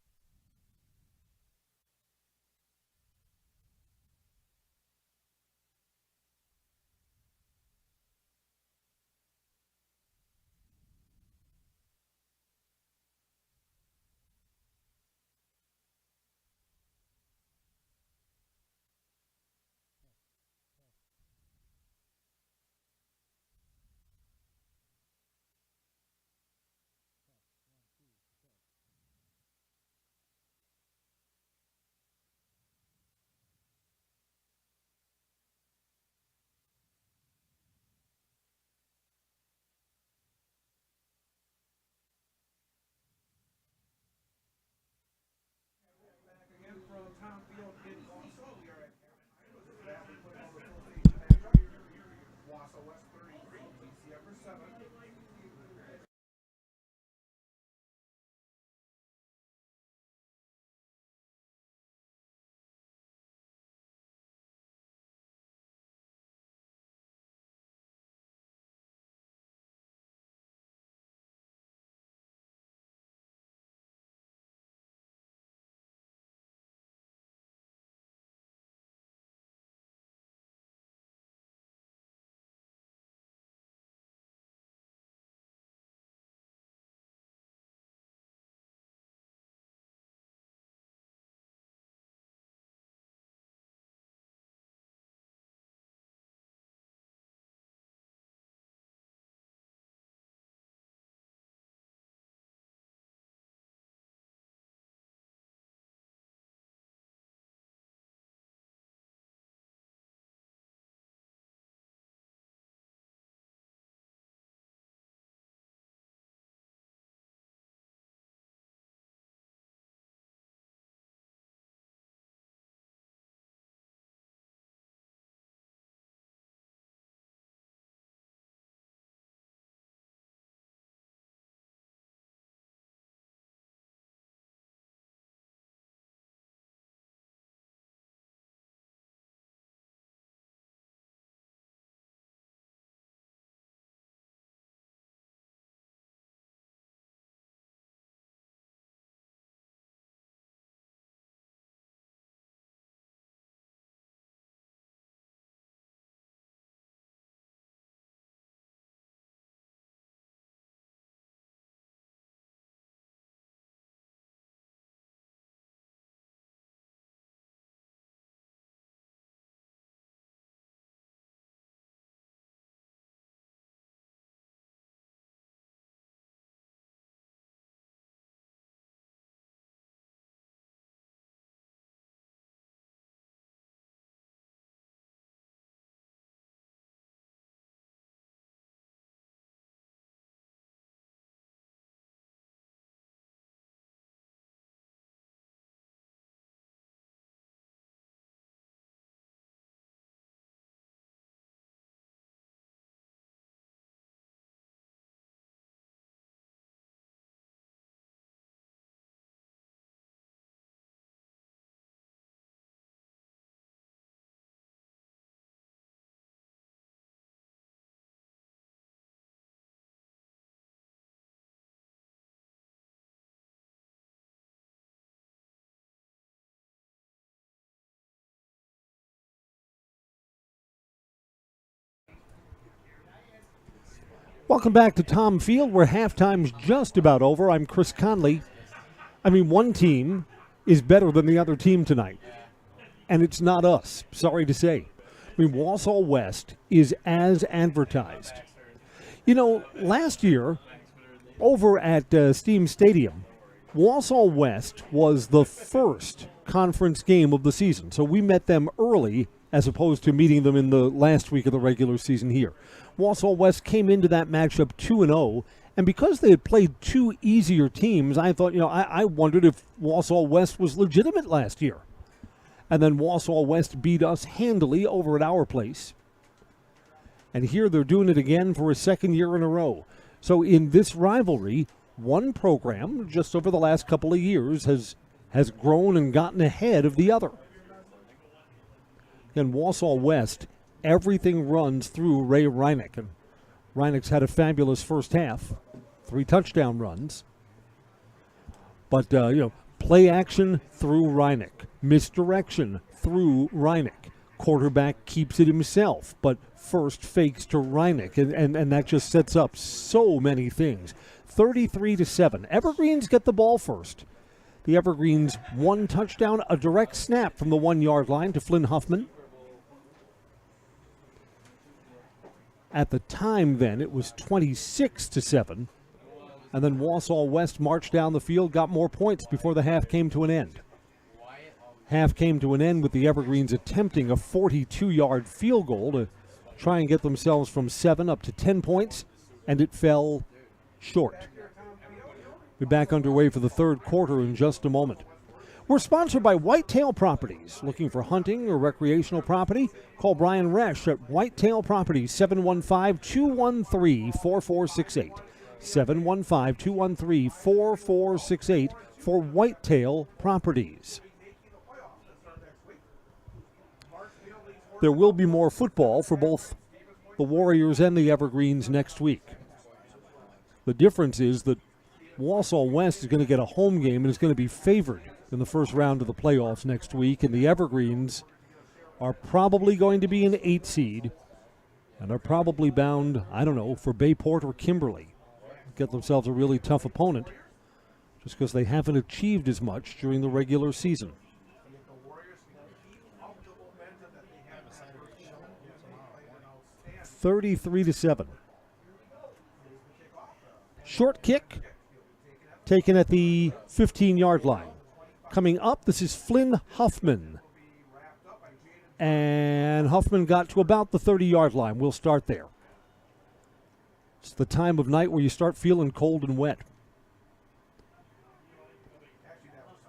Back again from Tom Field in Wausau. We are at Valley Football Association matchup. Wausau West 33, TC Everest 7. Welcome back to Tom Field, where halftime's just about over. I'm Chris Conley. I mean, one team is better than the other team tonight, and it's not us, sorry to say. I mean, Wausau West is as advertised. You know, last year, over at Steam Stadium, Wausau West was the first conference game of the season, so we met them early as opposed to meeting them in the last week of the regular season here. Wausau West came into that matchup 2-0, and because they had played two easier teams, I thought, I wondered if Wausau West was legitimate last year. And then Wausau West beat us handily over at our place. And here they're doing it again for a second year in a row. So in this rivalry, one program, just over the last couple of years, has grown and gotten ahead of the other. In Wausau West, everything runs through Ray Reinick. And Reinick's had a fabulous first half, 3 touchdown runs. But, play action through Reinick, misdirection through Reinick. Quarterback keeps it himself, but first fakes to Reinick, and that just sets up so many things. 33-7. Evergreens get the ball first. The Evergreens, 1 touchdown, a direct snap from the 1-yard line to Flynn Huffman. At the time then, it was 26-7. And then Wausau West marched down the field, got more points before the half came to an end. Half came to an end with the Evergreens attempting a 42-yard field goal to try and get themselves from 7 up to 10 points, and it fell short. We're back underway for the third quarter in just a moment. We're sponsored by Whitetail Properties. Looking for hunting or recreational property? Call Brian Resch at Whitetail Properties, 715-213-4468. 715-213-4468 for Whitetail Properties. There will be more football for both the Warriors and the Evergreens next week. The difference is that Wausau West is going to get a home game and is going to be favored in the first round of the playoffs next week, and the Evergreens are probably going to be an 8 seed and are probably bound, for Bayport or Kimberly. Get themselves a really tough opponent just because they haven't achieved as much during the regular season. 33-7. Short kick taken at the 15-yard line. Coming up, this is Flynn Huffman. And Huffman got to about the 30-yard line. We'll start there. It's the time of night where you start feeling cold and wet.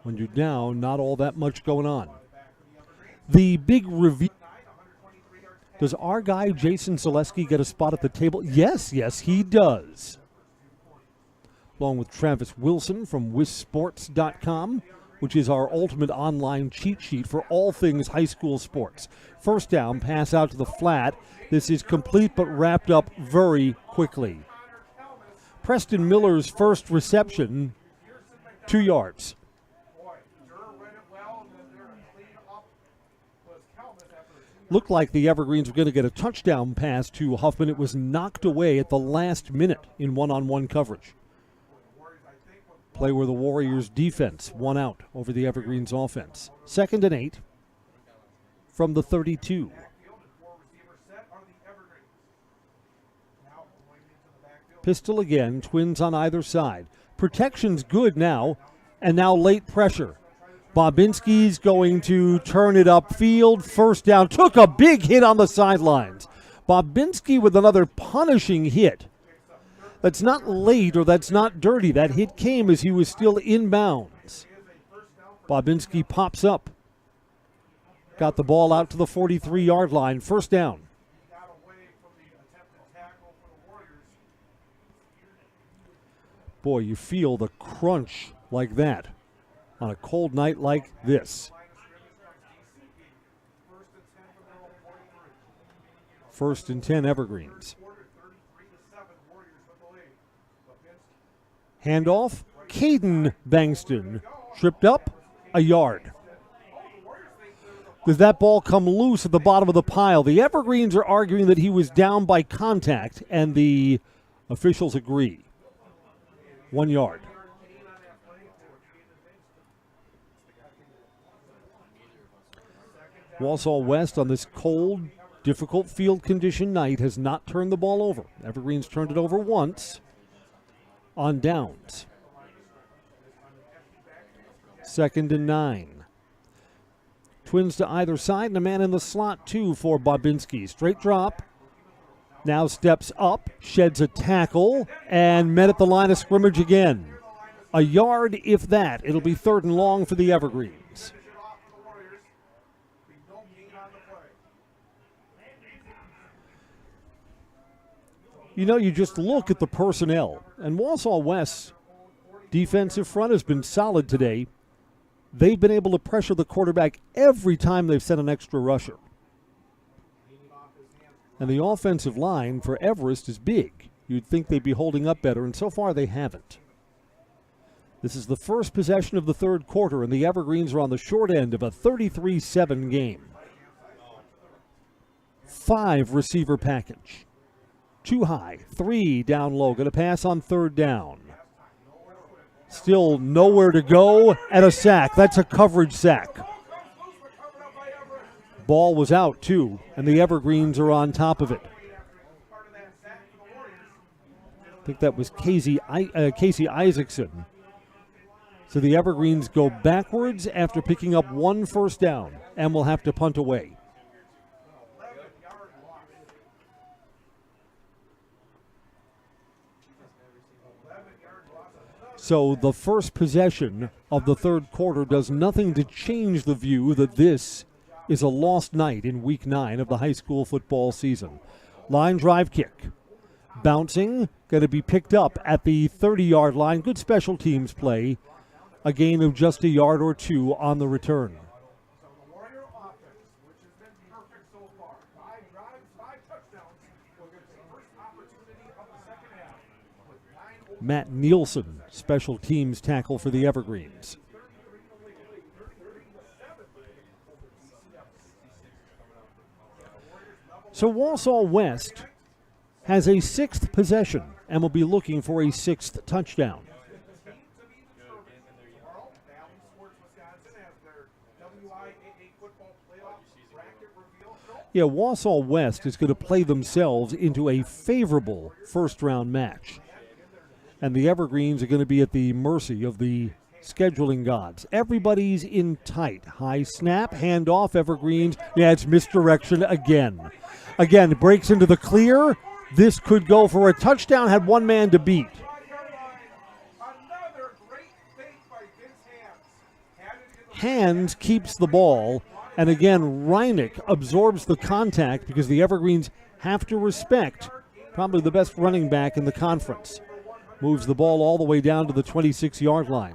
When you're down, not all that much going on. The big review. Does our guy, Jason Zaleski, get a spot at the table? Yes, he does. Along with Travis Wilson from WISSports.com, which is our ultimate online cheat sheet for all things high school sports. First down, pass out to the flat. This is complete but wrapped up very quickly. Preston Miller's first reception, 2 yards. Looked like the Evergreens were going to get a touchdown pass to Huffman. It was knocked away at the last minute in one-on-one coverage. Play where the Warriors' defense won out over the Evergreens' offense. 2nd and 8 from the 32. Pistol again, twins on either side. Protection's good now, and now late pressure. Bobinski's going to turn it upfield. First down. Took a big hit on the sidelines. Bobinski with another punishing hit. That's not late or that's not dirty. That hit came as he was still inbounds. Bobinski pops up. Got the ball out to the 43-yard line. First down. Boy, you feel the crunch like that on a cold night like this. 1st and 10 Evergreens. Handoff, Caden Bangston. Tripped up, a yard. Does that ball come loose at the bottom of the pile? The Evergreens are arguing that he was down by contact, and the Officials agree. 1 yard. Wausau West on this cold, difficult field condition night has not turned the ball over. Evergreen's turned it over once on downs. 2nd and 9. Twins to either side and a man in the slot too for Bobinski. Straight drop. Now steps up, sheds a tackle, and met at the line of scrimmage again. A yard, if that. It'll be 3rd and long for the Evergreens. You know, you just look at the personnel, and Wausau West's defensive front has been solid today. They've been able to pressure the quarterback every time they've sent an extra rusher. And the offensive line for Everest is big. You'd think they'd be holding up better, and so far they haven't. This is the first possession of the 3rd quarter, and the Evergreens are on the short end of a 33-7 game. 5 receiver package. 2 high, 3 down low. Going to pass on 3rd down. Still nowhere to go, and a sack. That's a coverage sack. Ball was out, too, and the Evergreens are on top of it. I think that was Casey Isaacson. So the Evergreens go backwards after picking up 1 first down, and will have to punt away. So the first possession of the 3rd quarter does nothing to change the view that this is a lost night in Week 9 of the high school football season. Line drive kick. Bouncing, going to be picked up at the 30-yard line. Good special teams play. A gain of just a yard or 2 on the return. Matt Nielsen, special teams tackle for the Evergreens. So Wausau West has a 6th possession and will be looking for a 6th touchdown. Yeah, Wausau West is going to play themselves into a favorable first-round match. And the Evergreens are going to be at the mercy of the scheduling gods. Everybody's in tight. High snap, handoff, Evergreens. Yeah, it's misdirection again. Again, it breaks into the clear. This could go for a touchdown, had 1 man to beat. Hands keeps the ball, and again, Reinick absorbs the contact because the Evergreens have to respect probably the best running back in the conference. Moves the ball all the way down to the 26-yard line.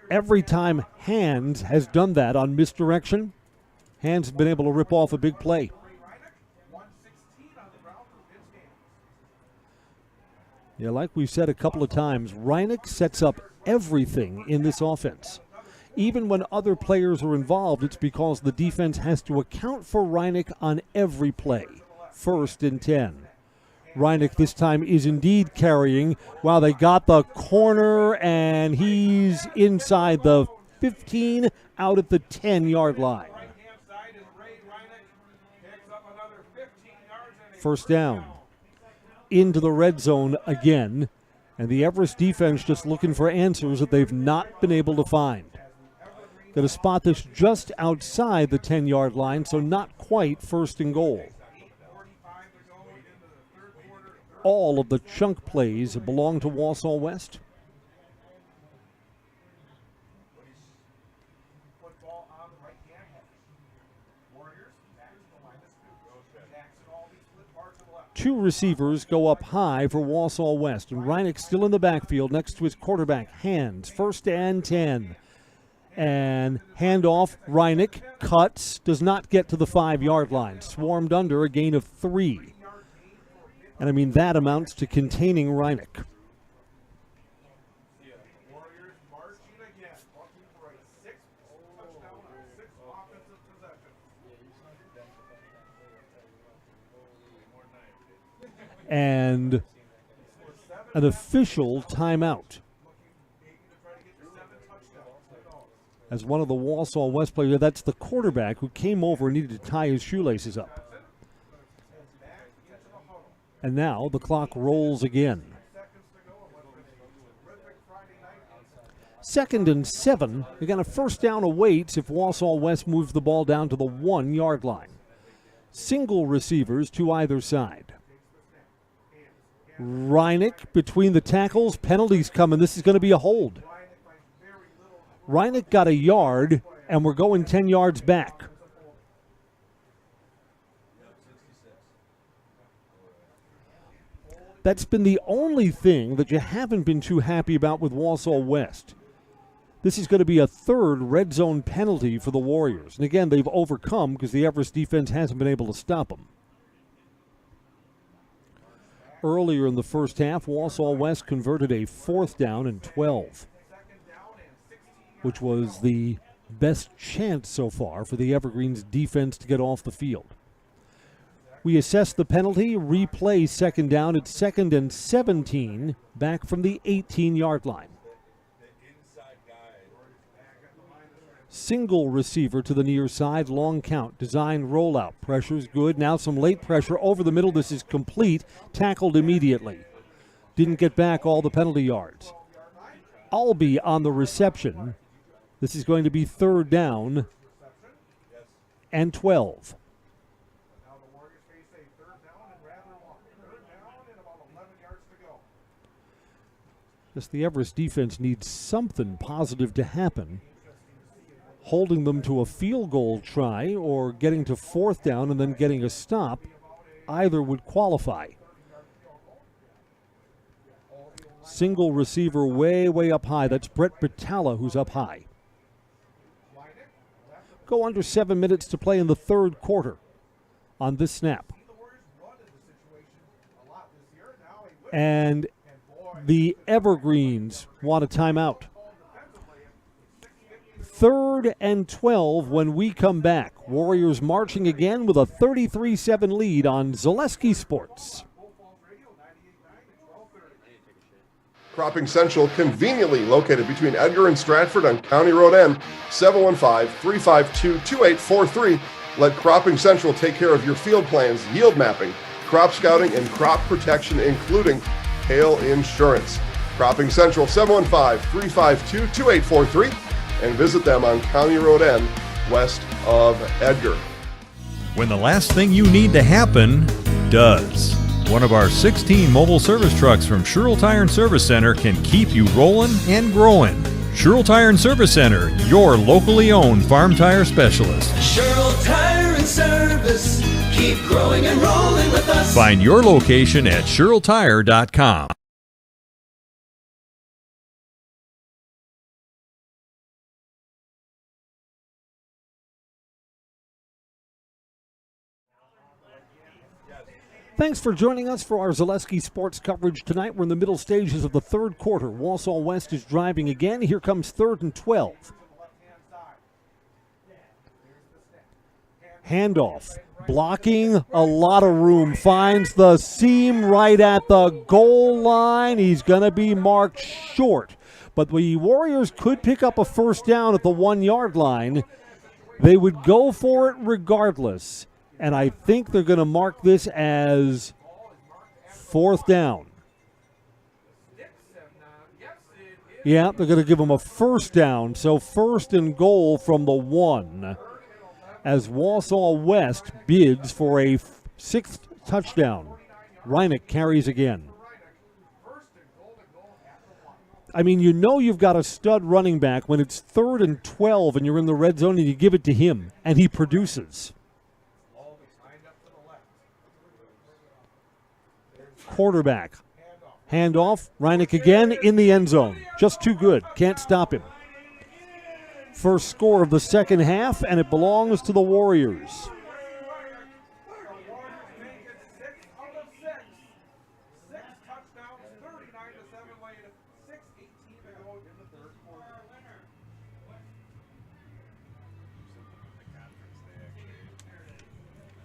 Every time Hands has done that on misdirection, Hands has been able to rip off a big play. Yeah, like we've said a couple of times, Reinick sets up everything in this offense. Even when other players are involved, it's because the defense has to account for Reinick on every play. 1st and 10. Reinick this time is indeed carrying. Wow, they got the corner, and he's inside the 15, out at the 10-yard line. 1st down. Into the red zone again, and the Everest defense just looking for answers that they've not been able to find. Got to spot this just outside the 10-yard line, so not quite 1st and goal. All of the chunk plays belong to Wausau West. Two receivers go up high for Wausau West, and Reinick still in the backfield next to his quarterback, Hands. 1st and 10. And handoff, Reinick cuts, does not get to the 5-yard line. Swarmed under, a gain of 3. And I mean, that amounts to containing Reinick. and an official timeout. As one of the Wausau West players, that's the quarterback who came over and needed to tie his shoelaces up. And now the clock rolls again. 2nd and 7. They got a first down awaits if Wausau West moves the ball down to the 1 yard line. Single receivers to either side. Reinick between the tackles. Penalties coming. This is going to be a hold. Reinick got a yard, and we're going 10 yards back. That's been the only thing that you haven't been too happy about with Wausau West. This is going to be a 3rd red zone penalty for the Warriors. And again, they've overcome because the Everest defense hasn't been able to stop them. Earlier in the first half, Wausau West converted a 4th down and 12, which was the best chance so far for the Evergreens defense to get off the field. We assess the penalty, replay 2nd down at 2nd and 17, back from the 18-yard line. Single receiver to the near side, long count, design rollout. Pressure's good. Now some late pressure over the middle. This is complete. Tackled immediately. Didn't get back all the penalty yards. Albee on the reception. This is going to be 3rd down and 12. Just the Everest defense needs something positive to happen. Holding them to a field goal try or getting to 4th down and then getting a stop, either would qualify. Single receiver way up high. That's Brett Batalla who's up high. Go under 7 minutes to play in the 3rd quarter on this snap. And the Evergreens want a timeout. 3rd and 12 when we come back. Warriors marching again with a 33-7 lead on Zaleski Sports. Cropping Central, conveniently located between Edgar and Stratford on County Road N, 715-352-2843. Let Cropping Central take care of your field plans, yield mapping, crop scouting, and crop protection, including hail insurance. Cropping Central, 715-352-2843. And visit them on County Road N, west of Edgar. When the last thing you need to happen does. One of our 16 mobile service trucks from Sherrill Tire and Service Center can keep you rolling and growing. Sherrill Tire and Service Center, your locally owned farm tire specialist. Sherrill Tire and Service, keep growing and rolling with us. Find your location at SherrillTire.com. Thanks for joining us for our Zaleski Sports coverage tonight. We're in the middle stages of the 3rd quarter. Wausau West is driving again. Here comes 3rd and 12. Handoff. Blocking a lot of room. Finds the seam right at the goal line. He's going to be marked short. But the Warriors could pick up a 1st down at the 1 yard line. They would go for it regardless. And I think they're going to mark this as 4th down. Yeah, they're going to give them a 1st down. So 1st and goal from the 1 as Wausau West bids for a 6th touchdown. Reinick carries again. I mean, you know you've got a stud running back when it's 3rd and 12 and you're in the red zone and you give it to him and he produces. Quarterback. Handoff. Reinick again in the end zone. Just too good. Can't stop him. First score of the 2nd half, and it belongs to the Warriors.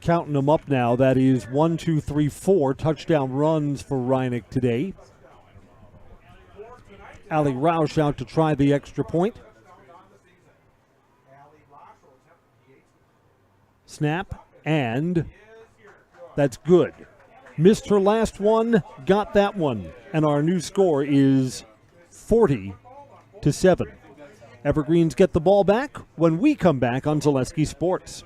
counting them up now. That is 1, 2, 3, 4 touchdown runs for Reineck today. Ali Roush out to try the extra point. Snap, and that's good. Missed her last one, got that one. And our new score is 40-7. Evergreens get the ball back when we come back on Zaleski Sports.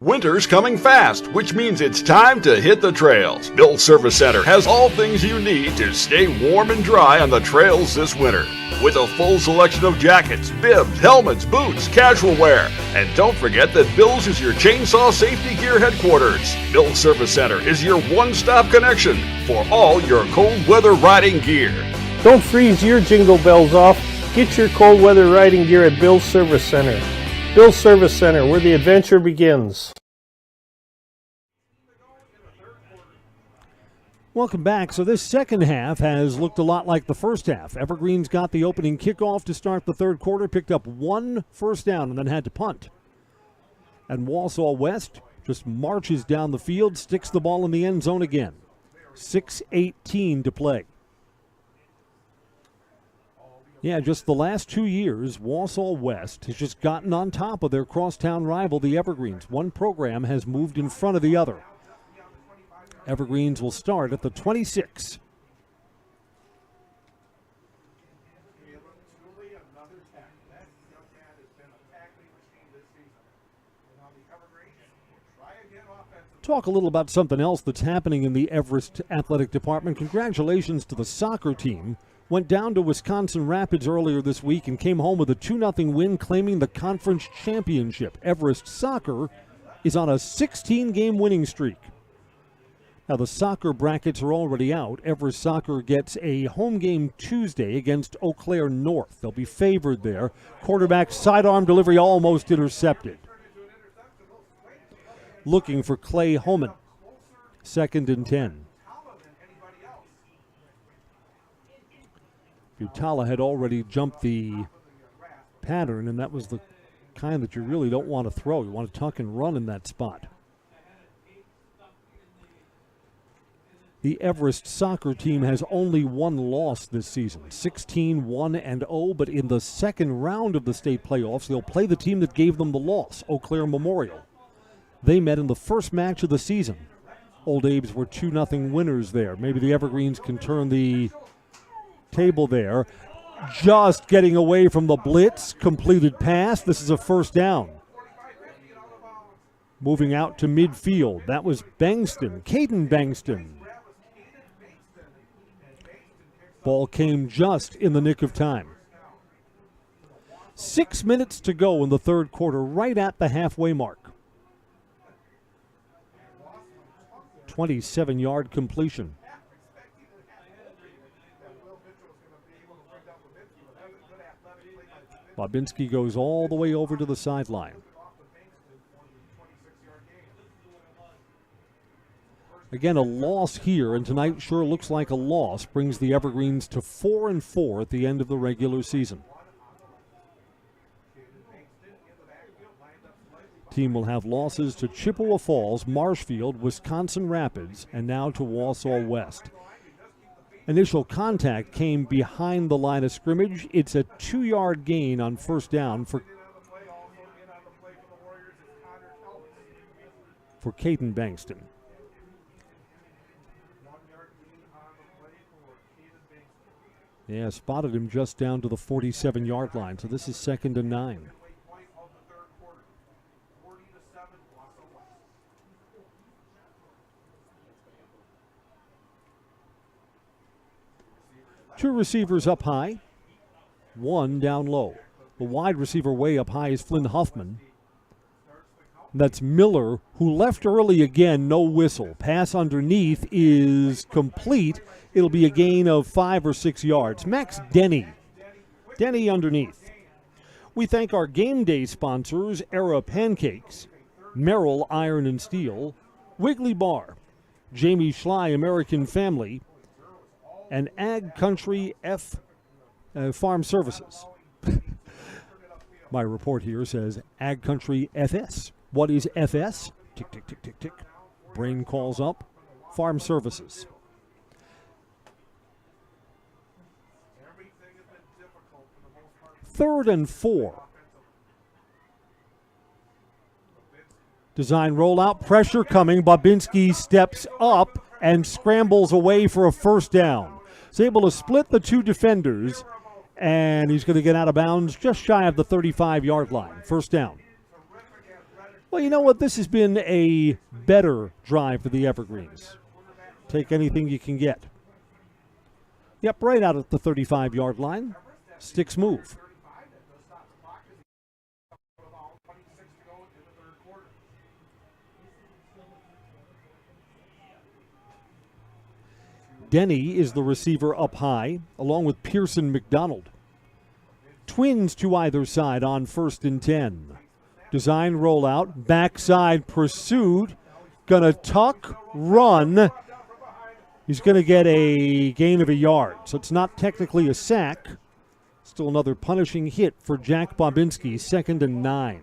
Winter's coming fast, which means it's time to hit the trails. Bill's Service Center has all things you need to stay warm and dry on the trails this winter. With a full selection of jackets, bibs, helmets, boots, casual wear. And don't forget that Bill's is your chainsaw safety gear headquarters. Bill's Service Center is your one-stop connection for all your cold weather riding gear. Don't freeze your jingle bells off. Get your cold weather riding gear at Bill's Service Center. Bill's Service Center, where the adventure begins. Welcome back. So this second half has looked a lot like the first half. Evergreens got the opening kickoff to start the third quarter, picked up 1 first down, and then had to punt. And Wausau West just marches down the field, sticks the ball in the end zone again. 6:18 to play. Yeah, just the last 2 years, Wausau West has just gotten on top of their crosstown rival, the Evergreens. One program has moved in front of the other. Evergreens will start at the 26. Talk a little about something else that's happening in the Everest Athletic Department. Congratulations to the soccer team. Went down to Wisconsin Rapids earlier this week and came home with a 2-0 win, claiming the conference championship. Everest Soccer is on a 16-game winning streak. Now, the soccer brackets are already out. Everest Soccer gets a home game Tuesday against Eau Claire North. They'll be favored there. Quarterback sidearm delivery almost intercepted. Looking for Clay Homan. 2nd and 10. Butala had already jumped the pattern, and that was the kind that you really don't want to throw. You want to tuck and run in that spot. The Everest soccer team has only one loss this season, 16-1-0, but in the second round of the state playoffs, they'll play the team that gave them the loss, Eau Claire Memorial. They met in the first match of the season. Old Abe's were 2-0 winners there. Maybe the Evergreens can turn the table there. Just getting away from the blitz, completed pass. This is a first down. Moving out to midfield. That was Bangston, Caden Bangston. Ball came just in the nick of time. 6 minutes to go in the third quarter, right at the halfway mark. 27-yard completion. Bobinski goes all the way over to the sideline. Again, a loss here, and tonight sure looks like a loss. Brings the Evergreens to 4-4 at the end of the regular season. Team will have losses to Chippewa Falls, Marshfield, Wisconsin Rapids, and now to Wausau West. Initial contact came behind the line of scrimmage. It's a 2-yard gain on first down for Caden Bangston. Yeah, spotted him just down to the 47-yard line, so this is 2nd and 9. Two receivers up high, one down low. The wide receiver way up high is Flynn Huffman. That's Miller, who left early again, no whistle. Pass underneath is complete. It'll be a gain of 5 or 6 yards. Max Denny underneath. We thank our game day sponsors, Era Pancakes, Merrill Iron and Steel, Wiggly Bar, Jamie Schley American Family, and Ag Country Farm Services. My report here says Ag Country FS. What is FS? Tick, tick, tick, tick, tick. Brain calls up. Farm Services. Third and 4. Design rollout, pressure coming. Babinski steps up and scrambles away for a first down. He's able to split the two defenders, and he's going to get out of bounds just shy of the 35-yard line. First down. Well, you know what? This has been a better drive for the Evergreens. Take anything you can get. Yep, right out at the 35-yard line. Sticks move. Denny is the receiver up high, along with Pearson McDonald. Twins to either side on 1st and 10. Design rollout, backside pursuit, gonna tuck, run. He's gonna get a gain of a yard, so it's not technically a sack. Still another punishing hit for Jack Babinski, 2nd and 9.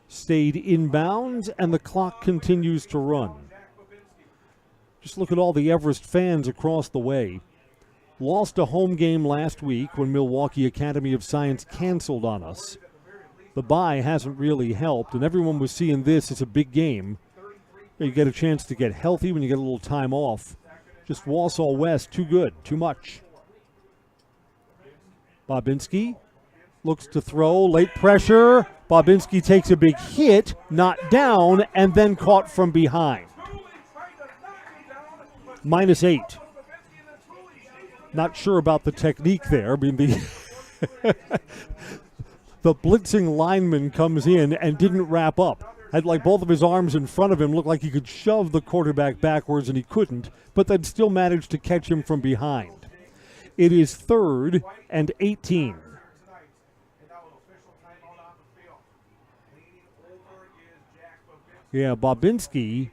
Stayed inbounds, and the clock continues to run. Just look at all the Everest fans across the way. Lost a home game last week when Milwaukee Academy of Science canceled on us. The bye hasn't really helped, and everyone was seeing this as a big game. You get a chance to get healthy when you get a little time off. Just Wausau West, too good, too much. Babinski looks to throw, late pressure. Babinski takes a big hit, not down, and then caught from behind. -8. Not sure about the technique there. I mean, the blitzing lineman comes in and didn't wrap up. Had like both of his arms in front of him, looked like he could shove the quarterback backwards, and he couldn't, but then still managed to catch him from behind. It is 3rd and 18. Yeah, Babinski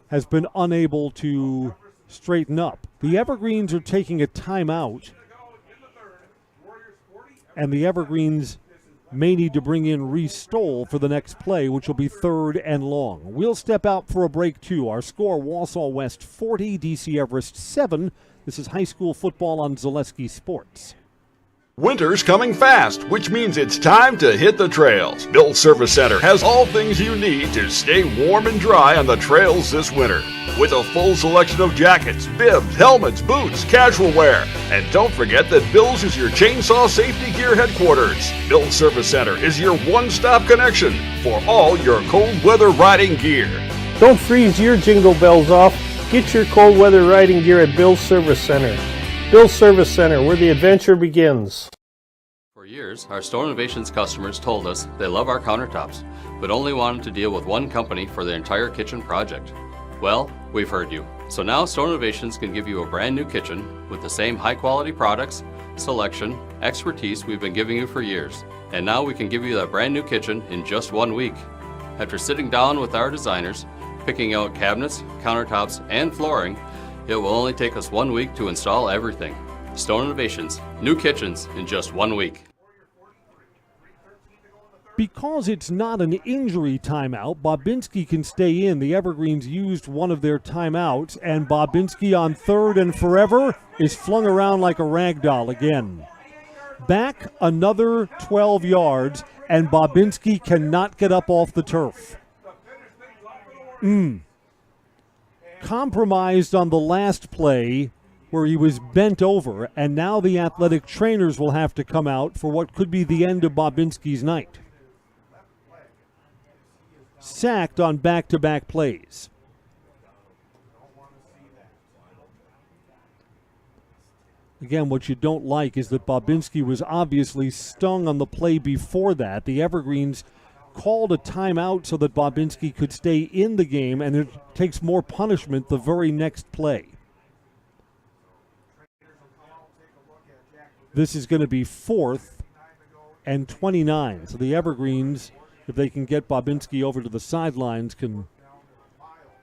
has been unable to straighten up. The Evergreens are taking a timeout, and the Evergreens may need to bring in Reese Stoll for the next play, which will be 3rd and long. We'll step out for a break, too. Our score, Wausau West 40, DC Everest 7. This is high school football on Zaleski Sports. Winter's coming fast, which means it's time to hit the trails. Bill's Service Center has all things you need to stay warm and dry on the trails this winter. With a full selection of jackets, bibs, helmets, boots, casual wear. And don't forget that Bill's is your chainsaw safety gear headquarters. Bill's Service Center is your one-stop connection for all your cold weather riding gear. Don't freeze your jingle bells off. Get your cold weather riding gear at Bill's Service Center. Bill's Service Center, where the adventure begins. For years, our Store Innovations customers told us they love our countertops, but only wanted to deal with one company for their entire kitchen project. Well, we've heard you. So now Store Innovations can give you a brand new kitchen with the same high quality products, selection, expertise we've been giving you for years. And now we can give you that brand new kitchen in just 1 week. After sitting down with our designers, picking out cabinets, countertops, and flooring, it will only take us 1 week to install everything. Stone Innovations, new kitchens in just 1 week. Because it's not an injury timeout, Babinski can stay in. The Evergreens used one of their timeouts, and Babinski on 3rd and forever is flung around like a rag doll again. Back another 12 yards, and Babinski cannot get up off the turf. Compromised on the last play where he was bent over, and now the athletic trainers will have to come out for what could be the end of Babinski's night. Sacked on back-to-back plays. Again, what you don't like is that Babinski was obviously stung on the play before that. The Evergreens called a timeout so that Babinski could stay in the game, and it takes more punishment the very next play. This is going to be 4th and 29. So the Evergreens, if they can get Babinski over to the sidelines, can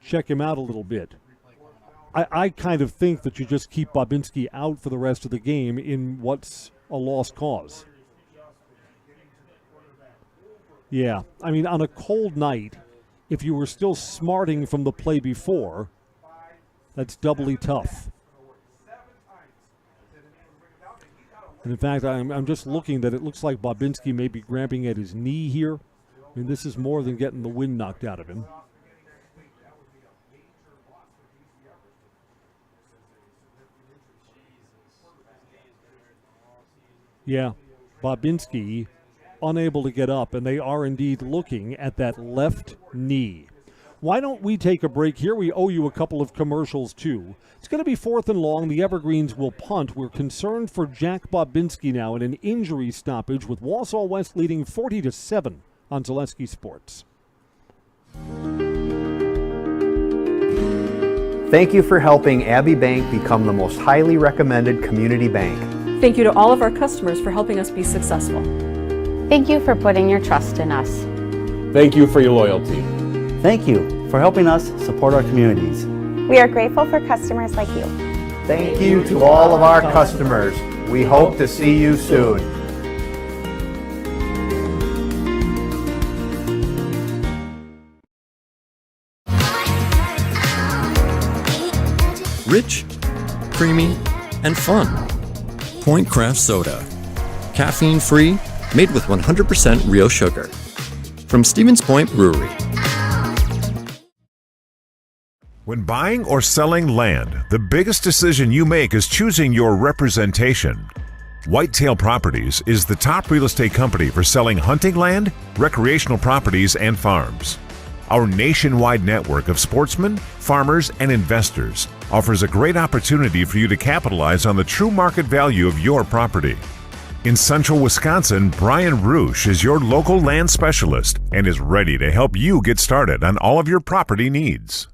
check him out a little bit. I kind of think that you just keep Babinski out for the rest of the game in what's a lost cause. Yeah, I mean, on a cold night, if you were still smarting from the play before, that's doubly tough. And in fact, I'm just looking that it looks like Bobinski may be grabbing at his knee here. I mean, this is more than getting the wind knocked out of him. Yeah, Bobinski unable to get up, and they are indeed looking at that left knee. Why don't we take a break here? We owe you a couple of commercials, too. It's going to be 4th and long. The Evergreens will punt. We're concerned for Jack Bobinski now in an injury stoppage with Wausau West leading 40-7 on Zaleski Sports. Thank you for helping Abbey Bank become the most highly recommended community bank. Thank you to all of our customers for helping us be successful. Thank you for putting your trust in us. Thank you for your loyalty. Thank you for helping us support our communities. We are grateful for customers like you. Thank you to all of our customers. We hope to see you soon. Rich, creamy, and fun. Point Craft Soda. Caffeine free, made with 100% real sugar. From Stevens Point Brewery. When buying or selling land, the biggest decision you make is choosing your representation. Whitetail Properties is the top real estate company for selling hunting land, recreational properties, and farms. Our nationwide network of sportsmen, farmers, and investors offers a great opportunity for you to capitalize on the true market value of your property. In central Wisconsin, Brian Roosh is your local land specialist and is ready to help you get started on all of your property needs.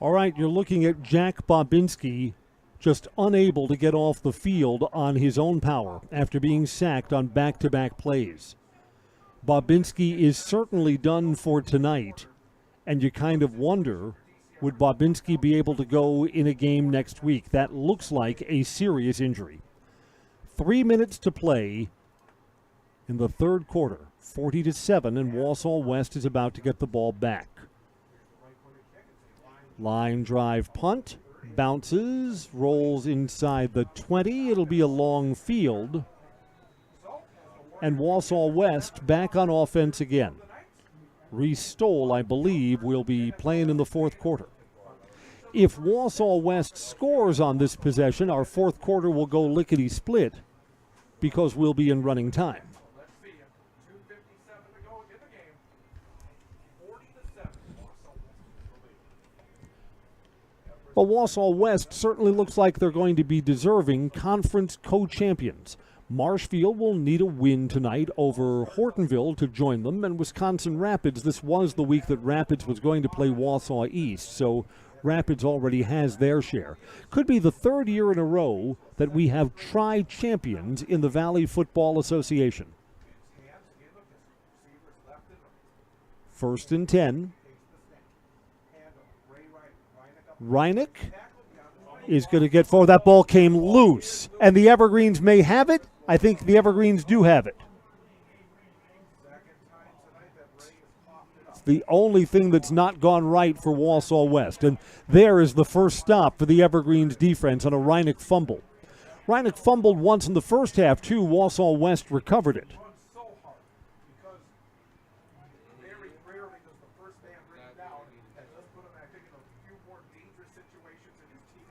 All right, you're looking at Jack Bobinski just unable to get off the field on his own power after being sacked on back-to-back plays. Bobinski is certainly done for tonight, and you kind of wonder, would Bobinski be able to go in a game next week? That looks like a serious injury. 3 minutes to play in the third quarter, 40-7, and Wausau West is about to get the ball back. Line drive punt, bounces, rolls inside the 20. It'll be a long field. And Wausau West back on offense again. Reese Stoll, I believe, will be playing in the fourth quarter. If Wausau West scores on this possession, our fourth quarter will go lickety-split because we'll be in running time. Well, Wausau West certainly looks like they're going to be deserving conference co-champions. Marshfield will need a win tonight over Hortonville to join them, and Wisconsin Rapids, this was the week that Rapids was going to play Wausau East, so Rapids already has their share. Could be the third year in a row that we have tri-champions in the Valley Football Association. 1st and 10. Reinick is going to get forward. That ball came loose, and the Evergreens may have it. I think the Evergreens do have it. It's the only thing that's not gone right for Wausau West, and there is the first stop for the Evergreens defense on a Reinick fumble. Reinick fumbled once in the first half, too. Wausau West recovered it.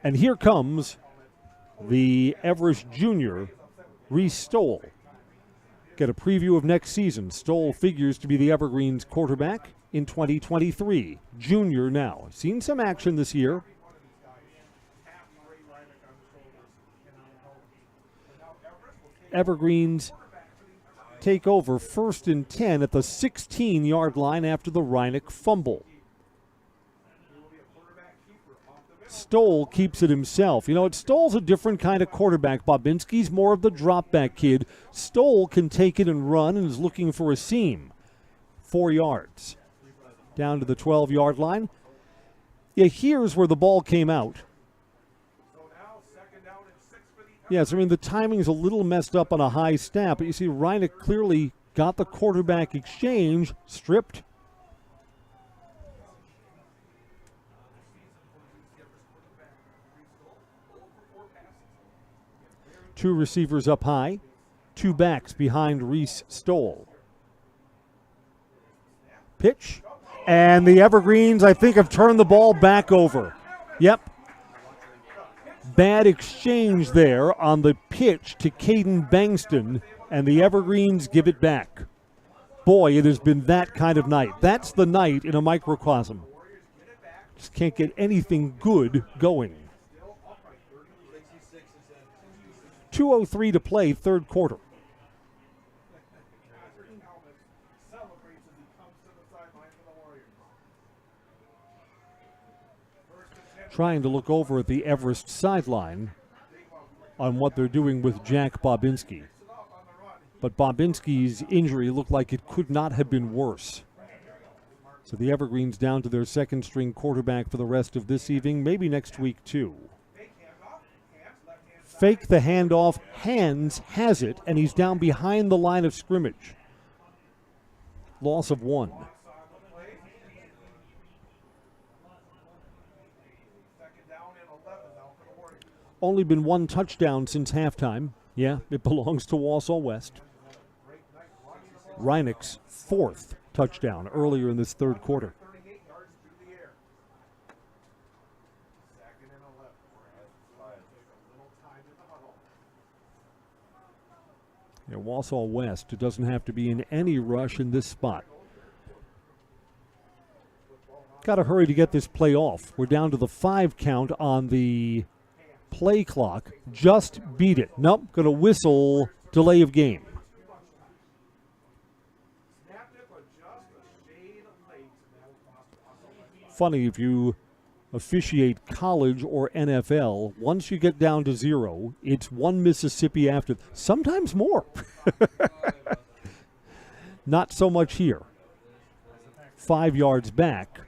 And here comes the Everest Junior, Reese Stoll. Get a preview of next season. Stoll figures to be the Evergreens quarterback in 2023. Junior now. Seen some action this year. Evergreens take over 1st and 10 at the 16-yard line after the Reinick fumble. Stoll keeps it himself. You know, Stoll's a different kind of quarterback. Bobinski's more of the drop-back kid. Stoll can take it and run and is looking for a seam. 4 yards. Down to the 12-yard line. Yeah, here's where the ball came out. Yes, I mean, the timing's a little messed up on a high snap, but you see Reinick clearly got the quarterback exchange stripped. Two receivers up high, two backs behind Reese Stoll. Pitch, and the Evergreens, I think, have turned the ball back over. Yep. Bad exchange there on the pitch to Caden Bangston, and the Evergreens give it back. Boy, it has been that kind of night. That's the night in a microcosm. Just can't get anything good going. 2:03 to play, third quarter. Trying to look over at the Everest sideline on what they're doing with Jack Bobinski. But Bobinski's injury looked like it could not have been worse. So the Evergreens down to their second string quarterback for the rest of this evening, maybe next week too. Fake the handoff, Hands has it, and he's down behind the line of scrimmage. Loss of 1. Only been 1 touchdown since halftime. Yeah, it belongs to Wausau West. Reinick's 4th touchdown earlier in this third quarter. Yeah, Wausau West doesn't have to be in any rush in this spot. Got to hurry to get this play off. We're down to the 5 count on the play clock. Just beat it. Nope, going to whistle delay of game. Funny, if you officiate college or NFL, once you get down to 0, it's 1 Mississippi after. Sometimes more. Not so much here. 5 yards back.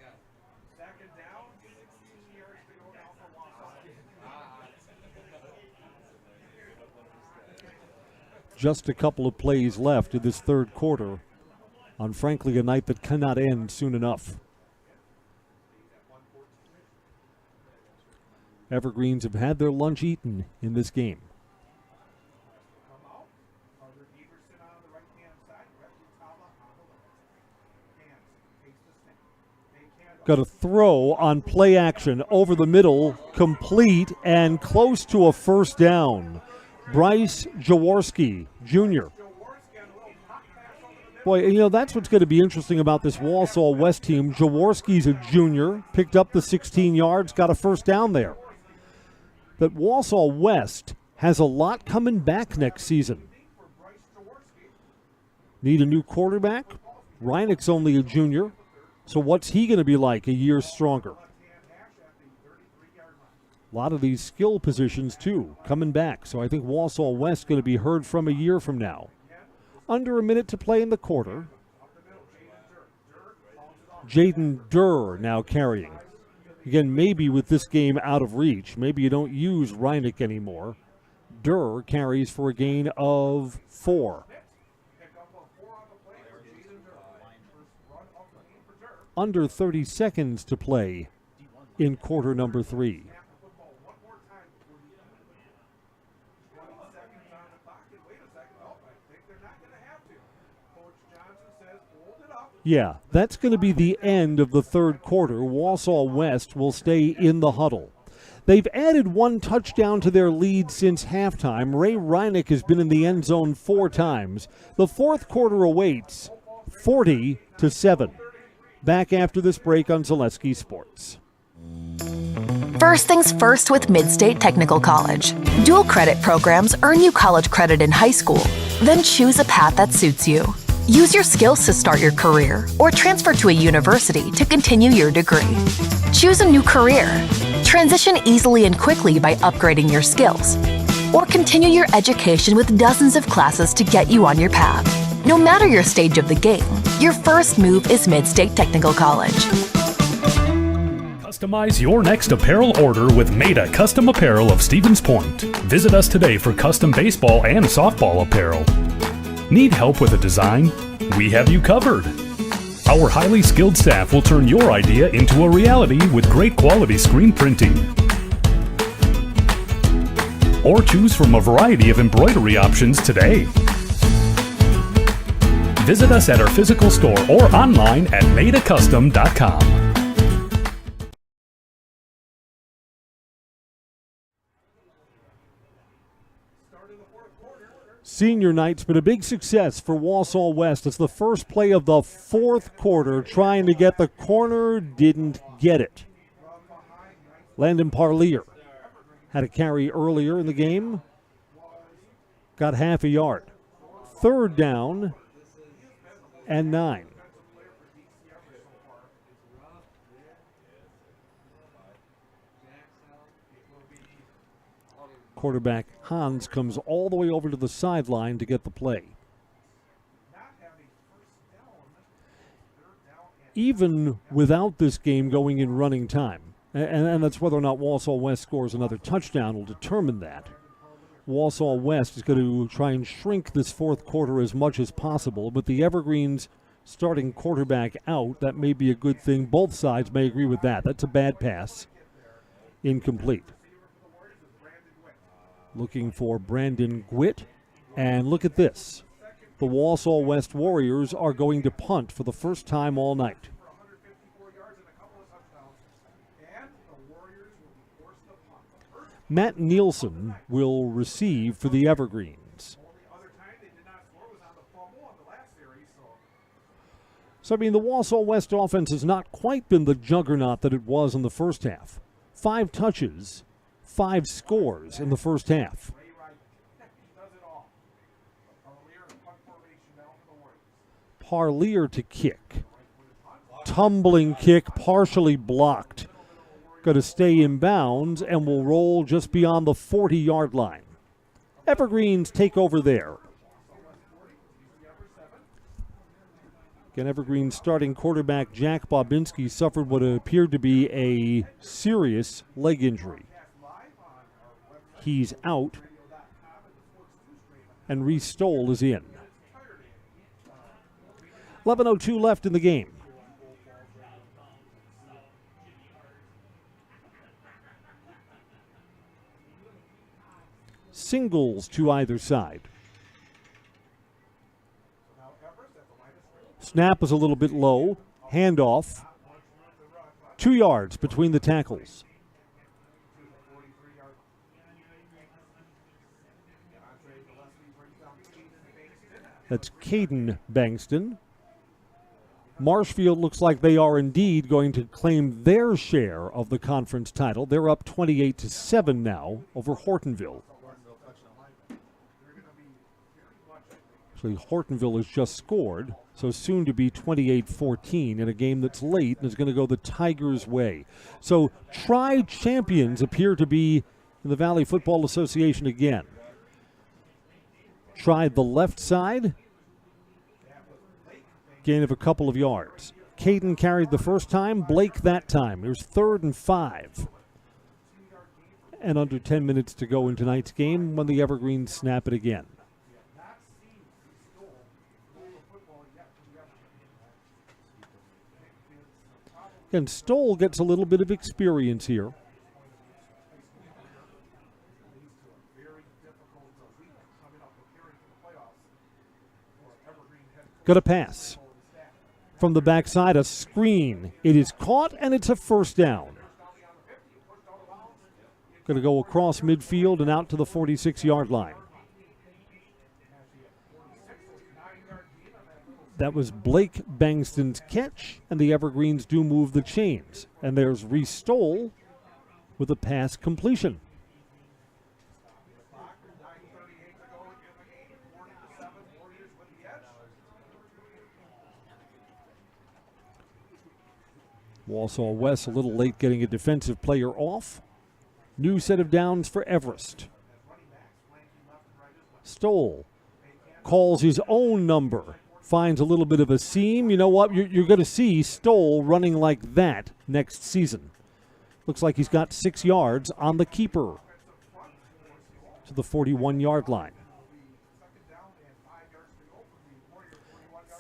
Just a couple of plays left in this third quarter on, frankly, a night that cannot end soon enough. Evergreens have had their lunch eaten in this game. Got a throw on play action over the middle, complete and close to a first down. Bryce Jaworski, Jr. Boy, you know, that's what's going to be interesting about this Wausau West team. Jaworski's a junior, picked up the 16 yards, got a first down there. But Wausau West has a lot coming back next season. Need a new quarterback? Reinick's only a junior, so what's he going to be like a year stronger? A lot of these skill positions, too, coming back. So I think Wausau West going to be heard from a year from now. Under a minute to play in the quarter. Jaden Durr now carrying. Again, maybe with this game out of reach, maybe you don't use Reinick anymore. Durr carries for a gain of 4. Under 30 seconds to play in quarter number 3. Yeah, that's going to be the end of the third quarter. Wausau West will stay in the huddle. They've added 1 touchdown to their lead since halftime. Ray Reinick has been in the end zone 4 times. The fourth quarter awaits, 40-7. Back after this break on Zaleski Sports. First things first with Mid-State Technical College. Dual credit programs earn you college credit in high school. Then choose a path that suits you. Use your skills to start your career or transfer to a university to continue your degree. Choose a new career. Transition easily and quickly by upgrading your skills. Or continue your education with dozens of classes to get you on your path. No matter your stage of the game, your first move is Mid-State Technical College. Customize your next apparel order with Maida Custom Apparel of Stevens Point. Visit us today for custom baseball and softball apparel. Need help with a design? We have you covered. Our highly skilled staff will turn your idea into a reality with great quality screen printing. Or choose from a variety of embroidery options today. Visit us at our physical store or online at maidacustom.com. Senior night's been a big success for Wausau West. It's the first play of the fourth quarter, trying to get the corner, didn't get it. Landon Parlier had a carry earlier in the game, got half a yard. Third down and 9. Quarterback Hans comes all the way over to the sideline to get the play. Even without this game going in running time, and that's whether or not Wausau West scores another touchdown will determine that. Wausau West is going to try and shrink this fourth quarter as much as possible, but the Evergreens starting quarterback out, that may be a good thing. Both sides may agree with that. That's a bad pass. Incomplete. Looking for Brandon Gwitt. And look at this. The Wausau West Warriors are going to punt for the first time all night. Matt Nielsen will receive for the Evergreens. So, I mean, the Wausau West offense has not quite been the juggernaut that it was in the first half. 5 touches, 5 scores in the first half. Parlier to kick. Tumbling kick, partially blocked. Going to stay in bounds and will roll just beyond the 40-yard line. Evergreens take over there. Again, Evergreen starting quarterback Jack Bobinski suffered what appeared to be a serious leg injury. He's out, and Reese Stoll is in. 11:02 left in the game. Singles to either side. Snap is a little bit low. Handoff. 2 yards between the tackles. That's Caden Bankston. Marshfield looks like they are indeed going to claim their share of the conference title. They're up 28-7 now over Hortonville. Actually, Hortonville has just scored, so soon to be 28-14 in a game that's late and is going to go the Tigers' way. So tri-champions appear to be in the Valley Football Association again. Tried the left side. Gain of a couple of yards. Caden carried the first time, Blake that time. There's 3rd and 5. And under 10 minutes to go in tonight's game when the Evergreens snap it again. And Stoll gets a little bit of experience here. Got a pass. From the backside, a screen. It is caught, and it's a first down. Going to go across midfield and out to the 46-yard line. That was Blake Bangston's catch, and the Evergreens do move the chains. And there's Reese Stoll with a pass completion. Wausau West a little late getting a defensive player off. New set of downs for Everest. Stoll calls his own number. Finds a little bit of a seam. You know what? You're going to see Stoll running like that next season. Looks like he's got 6 yards on the keeper to the 41-yard line.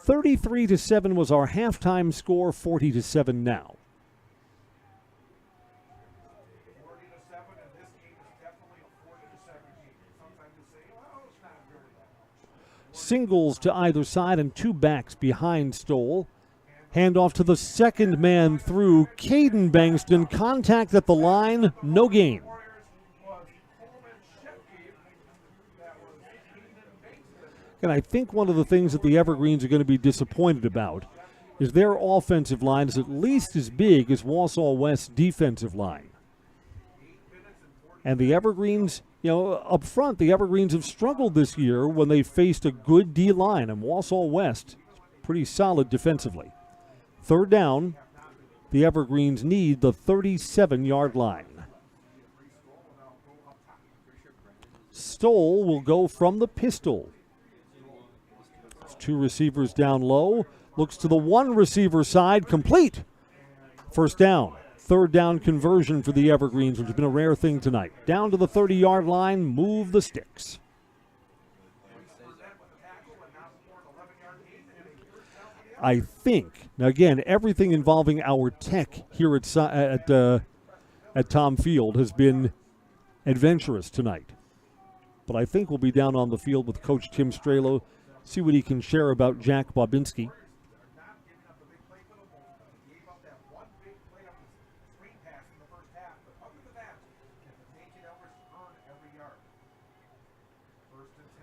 33-7 was our halftime score, 40-7 now. Singles to either side and 2 backs behind Stoll. Handoff to the second man through. Caden Bankston, contact at the line, no gain. And I think one of the things that the Evergreens are going to be disappointed about is their offensive line is at least as big as Wausau West's defensive line. And the Evergreens, up front, the Evergreens have struggled this year when they faced a good D-line, and Wausau West pretty solid defensively. Third down, the Evergreens need the 37-yard line. Stoll will go from the pistol. 2 receivers down low. Looks to the 1 receiver side, complete. First down. Third down conversion for the Evergreens, which has been a rare thing tonight. Down to the 30-yard line, move the sticks. I think, now again, everything involving our tech here at Tom Field has been adventurous tonight. But I think we'll be down on the field with Coach Tim Strelo, see what he can share about Jack Bobinski.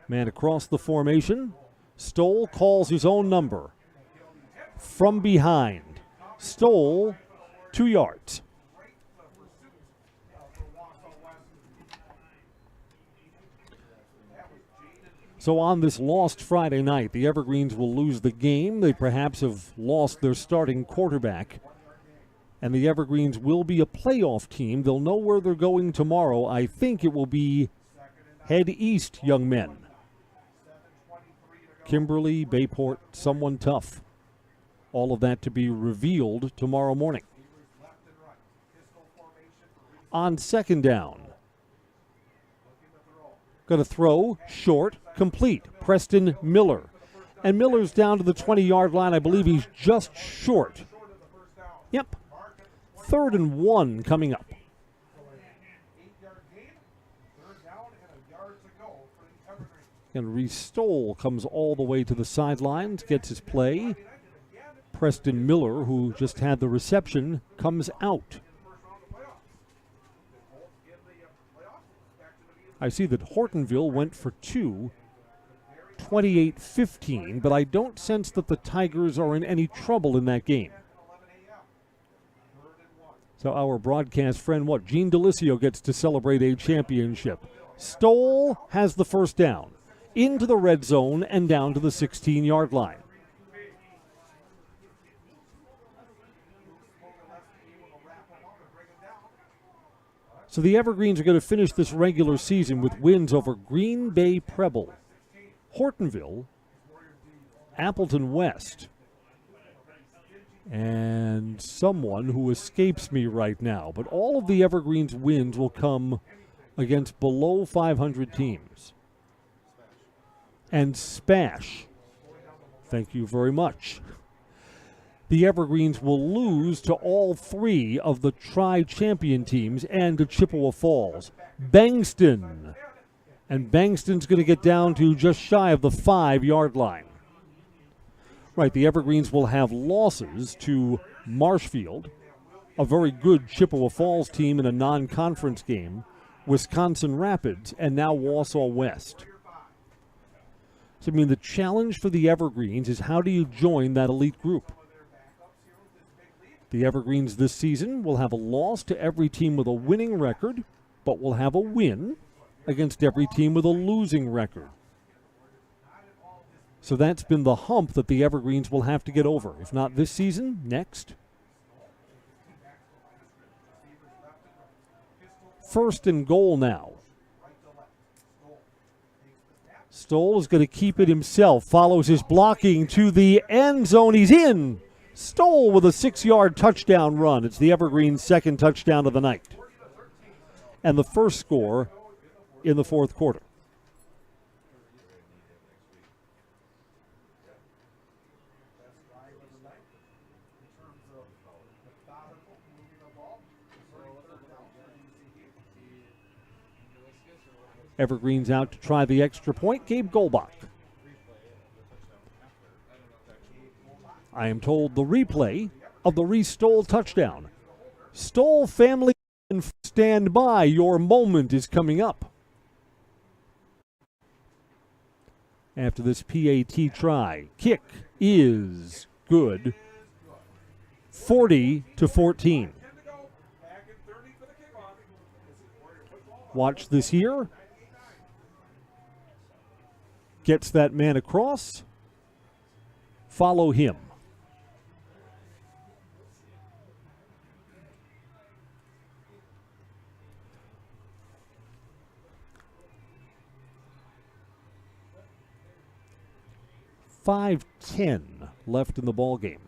Man across the formation. Stoll calls his own number. From behind. Stoll, 2 yards. So on this lost Friday night, the Evergreens will lose the game. They perhaps have lost their starting quarterback. And the Evergreens will be a playoff team. They'll know where they're going tomorrow. I think it will be head east, young men. Kimberly, Bayport, someone tough. All of that to be revealed tomorrow morning. On second down. Going to throw, short, complete. Preston Miller. And Miller's down to the 20-yard line. I believe he's just short. Yep. 3rd and 1 coming up. And Stoll comes all the way to the sidelines, gets his play. Preston Miller, who just had the reception, comes out. I see that Hortonville went for 2, 28-15, but I don't sense that the Tigers are in any trouble in that game. So our broadcast friend, Gene Delisio gets to celebrate a championship. Stoll has the first down. Into the red zone and down to the 16-yard line. So the Evergreens are going to finish this regular season with wins over Green Bay Preble, Hortonville, Appleton West, and someone who escapes me right now. But all of the Evergreens wins will come against below 500 teams. And Spash, thank you very much. The Evergreens will lose to all 3 of the tri-champion teams and to Chippewa Falls. Bankston. And Bankston's going to get down to just shy of the 5-yard line. Right, the Evergreens will have losses to Marshfield, a very good Chippewa Falls team in a non-conference game, Wisconsin Rapids, and now Wausau West. So, the challenge for the Evergreens is how do you join that elite group? The Evergreens this season will have a loss to every team with a winning record, but will have a win against every team with a losing record. So that's been the hump that the Evergreens will have to get over. If not this season, next. First and goal now. Stoll is going to keep it himself. Follows his blocking to the end zone. He's in. Stoll with a 6-yard touchdown run. It's the Evergreen's second touchdown of the night. And the first score in the fourth quarter. Evergreen's out to try the extra point. Gabe Golbach. I am told the replay of the Reese Stoll touchdown. Stoll family stand by. Your moment is coming up. After this PAT try, kick is good. 40-14. Watch this here. Gets that man across. Follow him. .5:10 left in the ball game.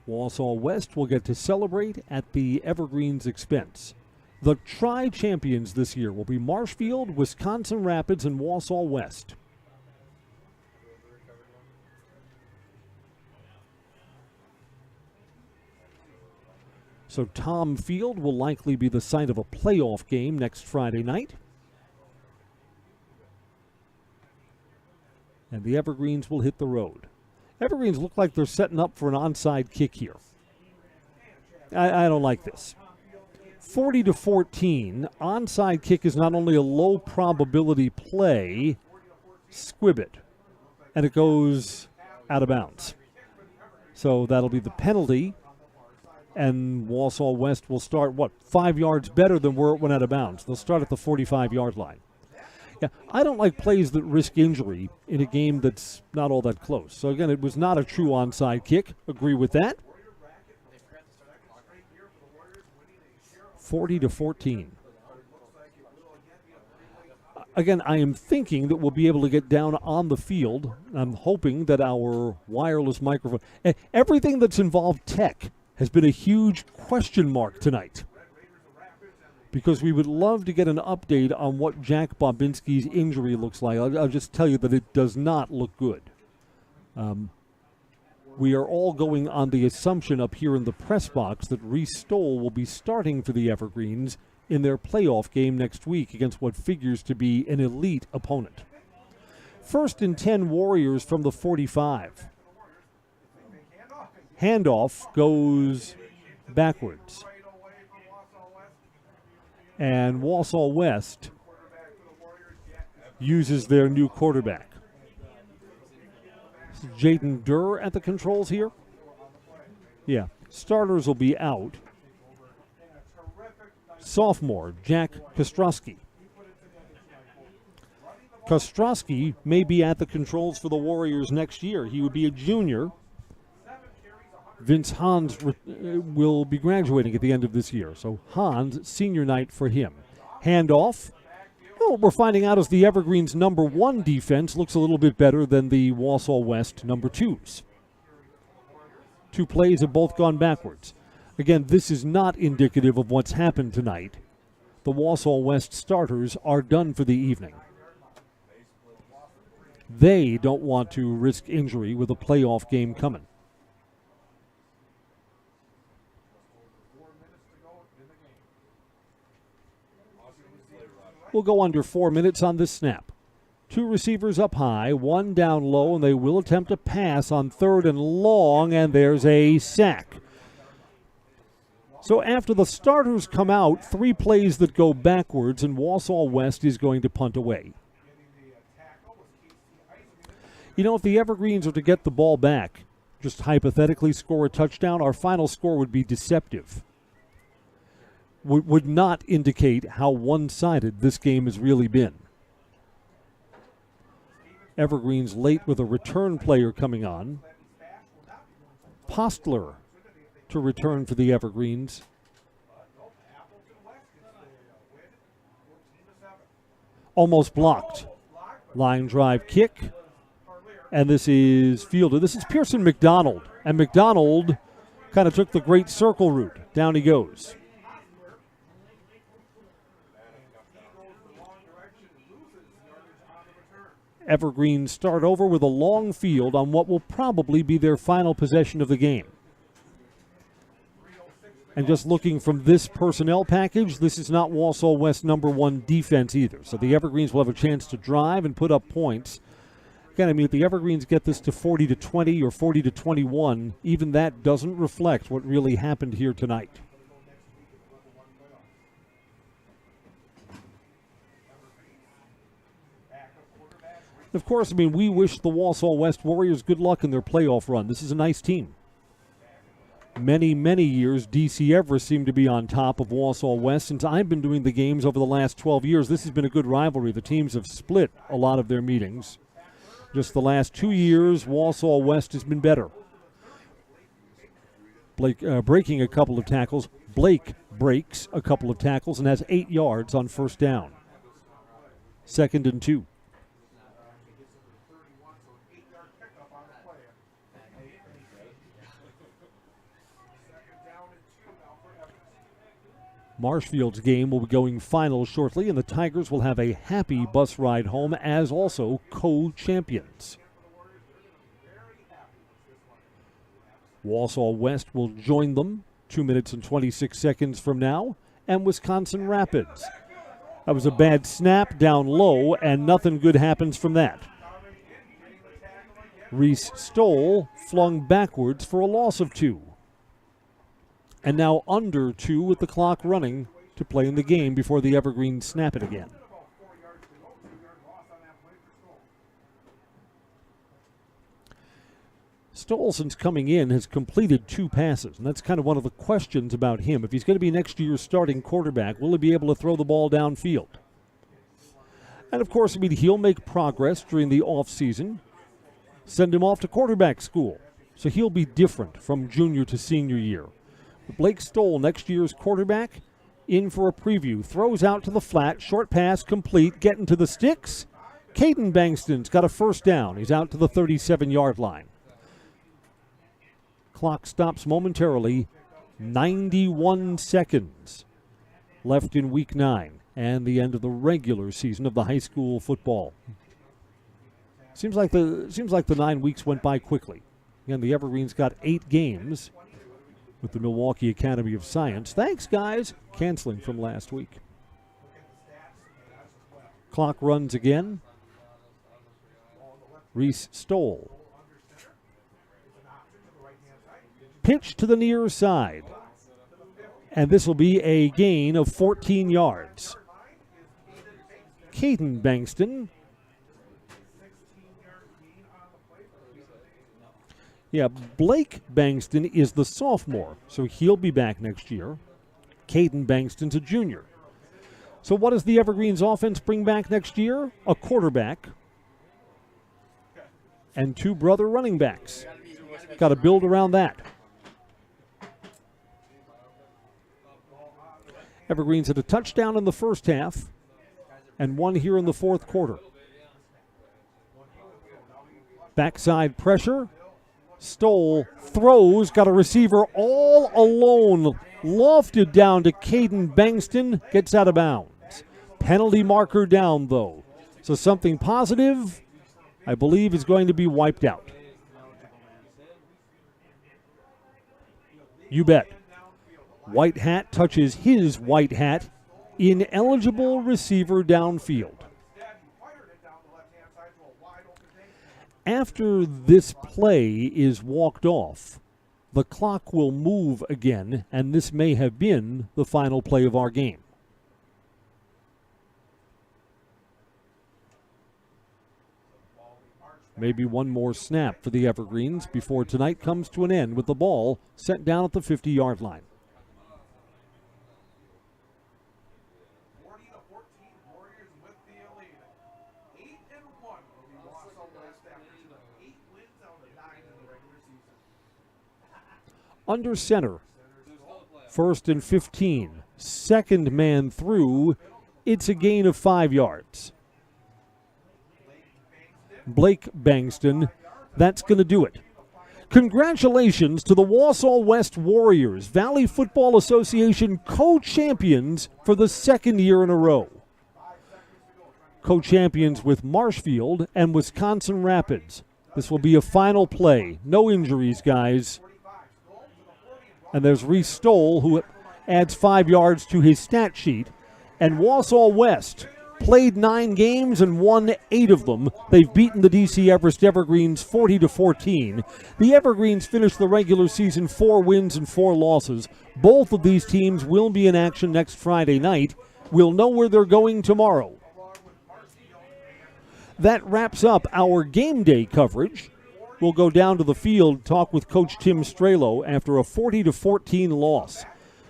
Wausau West will get to celebrate at the Evergreen's expense. The tri-champions this year will be Marshfield, Wisconsin Rapids, and Wausau West. So Tom Field will likely be the site of a playoff game next Friday night. And the Evergreens will hit the road. Evergreens look like they're setting up for an onside kick here. I don't like this. 40-14, onside kick is not only a low probability play, squib it, and it goes out of bounds. So that'll be the penalty, and Wausau West will start, 5 yards better than where it went out of bounds. They'll start at the 45-yard line. Yeah, I don't like plays that risk injury in a game that's not all that close. So again, it was not a true onside kick. Agree with that. 40-14. Again, I am thinking that we'll be able to get down on the field. I'm hoping that our wireless microphone, everything that's involved tech, has been a huge question mark tonight. Because we would love to get an update on what Jack Bobinski's injury looks like. I'll just tell you that it does not look good. We are all going on the assumption up here in the press box that Reese Stoll will be starting for the Evergreens in their playoff game next week against what figures to be an elite opponent. 1st and 10 Warriors from the 45. Handoff goes backwards. And Wausau West uses their new quarterback. Jaden Durr at the controls here. Yeah, starters will be out. Sophomore, Jack Kostrowski. Kostrowski may be at the controls for the Warriors next year. He would be a junior. Vince Hans will be graduating at the end of this year. So Hans, senior night for him. Handoff. What we're finding out is the Evergreens' number 1 defense looks a little bit better than the Wausau West number 2s. 2 plays have both gone backwards. Again, this is not indicative of what's happened tonight. The Wausau West starters are done for the evening. They don't want to risk injury with a playoff game coming. We'll go under 4 minutes on this snap. 2 receivers up high, 1 down low, and they will attempt a pass on 3rd and long, and there's a sack. So after the starters come out, 3 plays that go backwards, and Wausau West is going to punt away. You know, if the Evergreens are to get the ball back, just hypothetically score a touchdown, our final score would be deceptive. Would not indicate how one-sided this game has really been. Evergreens late with a return player coming on. Postler to return for the Evergreens. Almost blocked. Line drive kick. And this is fielded. This is Pearson McDonald. And McDonald kind of took the great circle route. Down he goes. Evergreen start over with a long field on what will probably be their final possession of the game. And just looking from this personnel package, this is not Wausau West #1 defense either. So the Evergreens will have a chance to drive and put up points. Again, I mean, if the Evergreens get this to 40-20 or 40-21, even that doesn't reflect what really happened here tonight. Of course, I mean, we wish the Wausau West Warriors good luck in their playoff run. This is a nice team. Many, many years, DC Everest seemed to be on top of Wausau West. Since I've been doing the games over the last 12 years, this has been a good rivalry. The teams have split a lot of their meetings. Just the last 2 years, Wausau West has been better. Blake breaking a couple of tackles. Blake breaks a couple of tackles and has 8 yards on first down. 2nd and 2. Marshfield's game will be going final shortly, and the Tigers will have a happy bus ride home as also co-champions. Wausau West will join them 2 minutes and 26 seconds from now, and Wisconsin Rapids. That was a bad snap down low, and nothing good happens from that. Reese Stoll flung backwards for a loss of 2. And now under 2 with the clock running to play in the game before the Evergreens snap it again. Stoll, since coming in, has completed 2 passes, and that's kind of one of the questions about him. If he's going to be next year's starting quarterback, will he be able to throw the ball downfield? And of course, I mean, he'll make progress during the offseason. Send him off to quarterback school, so he'll be different from junior to senior year. Blake Stoll, next year's quarterback, in for a preview. Throws out to the flat, short pass complete, getting to the sticks. Caden Bankston's got a first down. He's out to the 37-yard line. Clock stops momentarily. 91 seconds left in week 9 and the end of the regular season of the high school football. Seems like the 9 weeks went by quickly. Again, the Evergreens got 8 games with the Milwaukee Academy of Science. Thanks, guys. Canceling from last week. Clock runs again. Reese Stoll. Pitch to the near side. And this will be a gain of 14 yards. Caden Bankston. Yeah, Blake Bankston is the sophomore, so he'll be back next year. Caden Bankston's a junior. So what does the Evergreens offense bring back next year? A quarterback and 2 brother running backs. Got to build around that. Evergreens had a touchdown in the first half and 1 here in the fourth quarter. Backside pressure. Stoll throws, got a receiver all alone, lofted down to Caden Bankston, gets out of bounds. Penalty marker down, though. So something positive, I believe, is going to be wiped out. You bet. White hat touches his white hat. Ineligible receiver downfield. After this play is walked off, the clock will move again, and this may have been the final play of our game. Maybe one more snap for the Evergreens before tonight comes to an end with the ball sent down at the 50-yard line. Under center, 1st and 15. Second man through. It's a gain of 5 yards. Blake Bangston. That's going to do it. Congratulations to the Wausau West Warriors, Valley Football Association co-champions for the second year in a row. Co-champions with Marshfield and Wisconsin Rapids. This will be a final play. No injuries, guys. And there's Reese Stoll, who adds 5 yards to his stat sheet. And Wausau West played 9 games and won 8 of them. They've beaten the DC Everest Evergreens 40-14. The Evergreens finished the regular season 4 wins and 4 losses. Both of these teams will be in action next Friday night. We'll know where they're going tomorrow. That wraps up our game day coverage. We'll go down to the field, talk with Coach Tim Strelo after a 40-14 loss.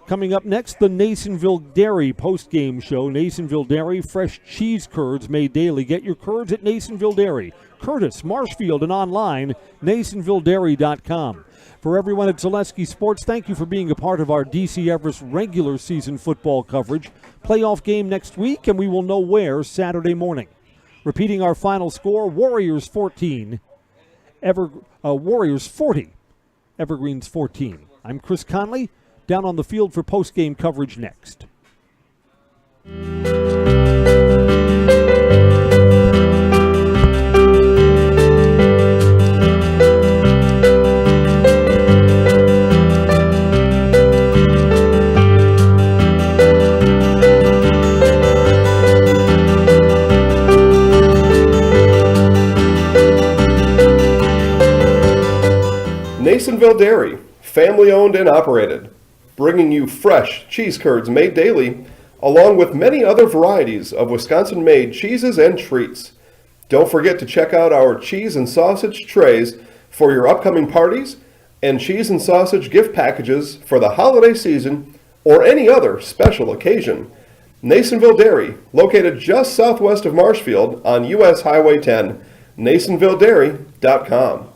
Coming up next, the Nasonville Dairy post-game show. Nasonville Dairy, fresh cheese curds made daily. Get your curds at Nasonville Dairy. Curtis, Marshfield, and online, NasonvilleDairy.com. For everyone at Zaleski Sports, thank you for being a part of our DC Everest regular season football coverage. Playoff game next week, and we will know where Saturday morning. Repeating our final score, Warriors 14, Warriors 40, Evergreens 14. I'm Chris Conley. Down on the field for post-game coverage next. Nasonville Dairy, family owned and operated, bringing you fresh cheese curds made daily, along with many other varieties of Wisconsin-made cheeses and treats. Don't forget to check out our cheese and sausage trays for your upcoming parties and cheese and sausage gift packages for the holiday season or any other special occasion. Nasonville Dairy, located just southwest of Marshfield on US Highway 10, NasonvilleDairy.com.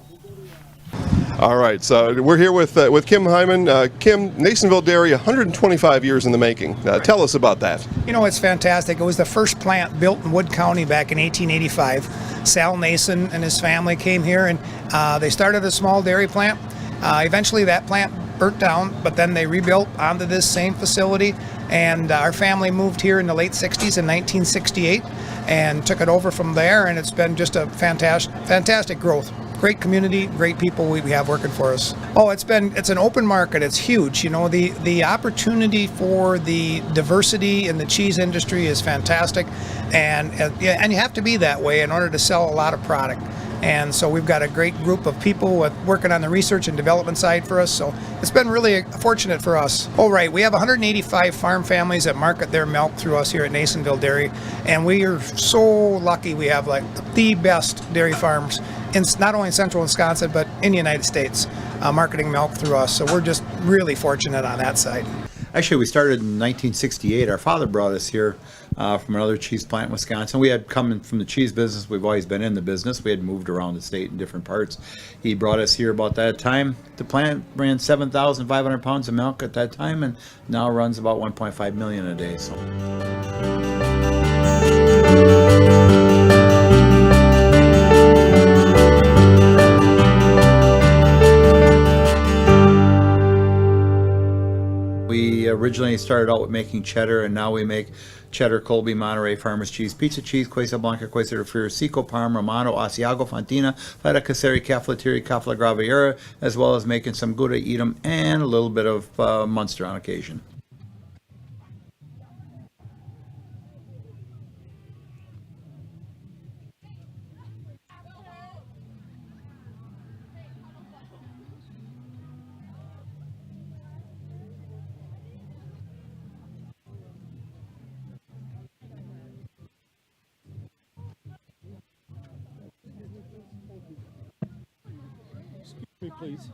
All right, so we're here with Kim Hyman. Kim, Nasonville Dairy, 125 years in the making. Tell us about that. You know, it's fantastic. It was the first plant built in Wood County back in 1885. Sal Nason and his family came here, and they started a small dairy plant. Eventually that plant burnt down, but then they rebuilt onto this same facility, and our family moved here in the late 60s in 1968 and took it over from there, and it's been just a fantastic growth. Great community, great people we have working for us. Oh, it's an open market. It's huge. You know, the opportunity for the diversity in the cheese industry is fantastic, and you have to be that way in order to sell a lot of product. And so we've got a great group of people working on the research and development side for us. So it's been really fortunate for us. Oh, right. We have 185 farm families that market their milk through us here at Nasonville Dairy. And we are so lucky we have like the best dairy farms in not only in central Wisconsin, but in the United States, marketing milk through us. So we're just really fortunate on that side. Actually, we started in 1968. Our father brought us here from another cheese plant in Wisconsin. We had come from the cheese business. We've always been in the business. We had moved around the state in different parts. He brought us here about that time. The plant ran 7,500 pounds of milk at that time, and now runs about 1.5 million a day. So. We originally started out with making cheddar, and now we make cheddar, Colby, Monterey, Farmers Cheese, Pizza Cheese, Quesa Blanca, Quesa de Friar, Seco, Parma, Romano, Asiago, Fontina, Feta Caseri, Cafflettieri, Cafla Graviera, as well as making some Gouda Edam and a little bit of Munster on occasion. Please.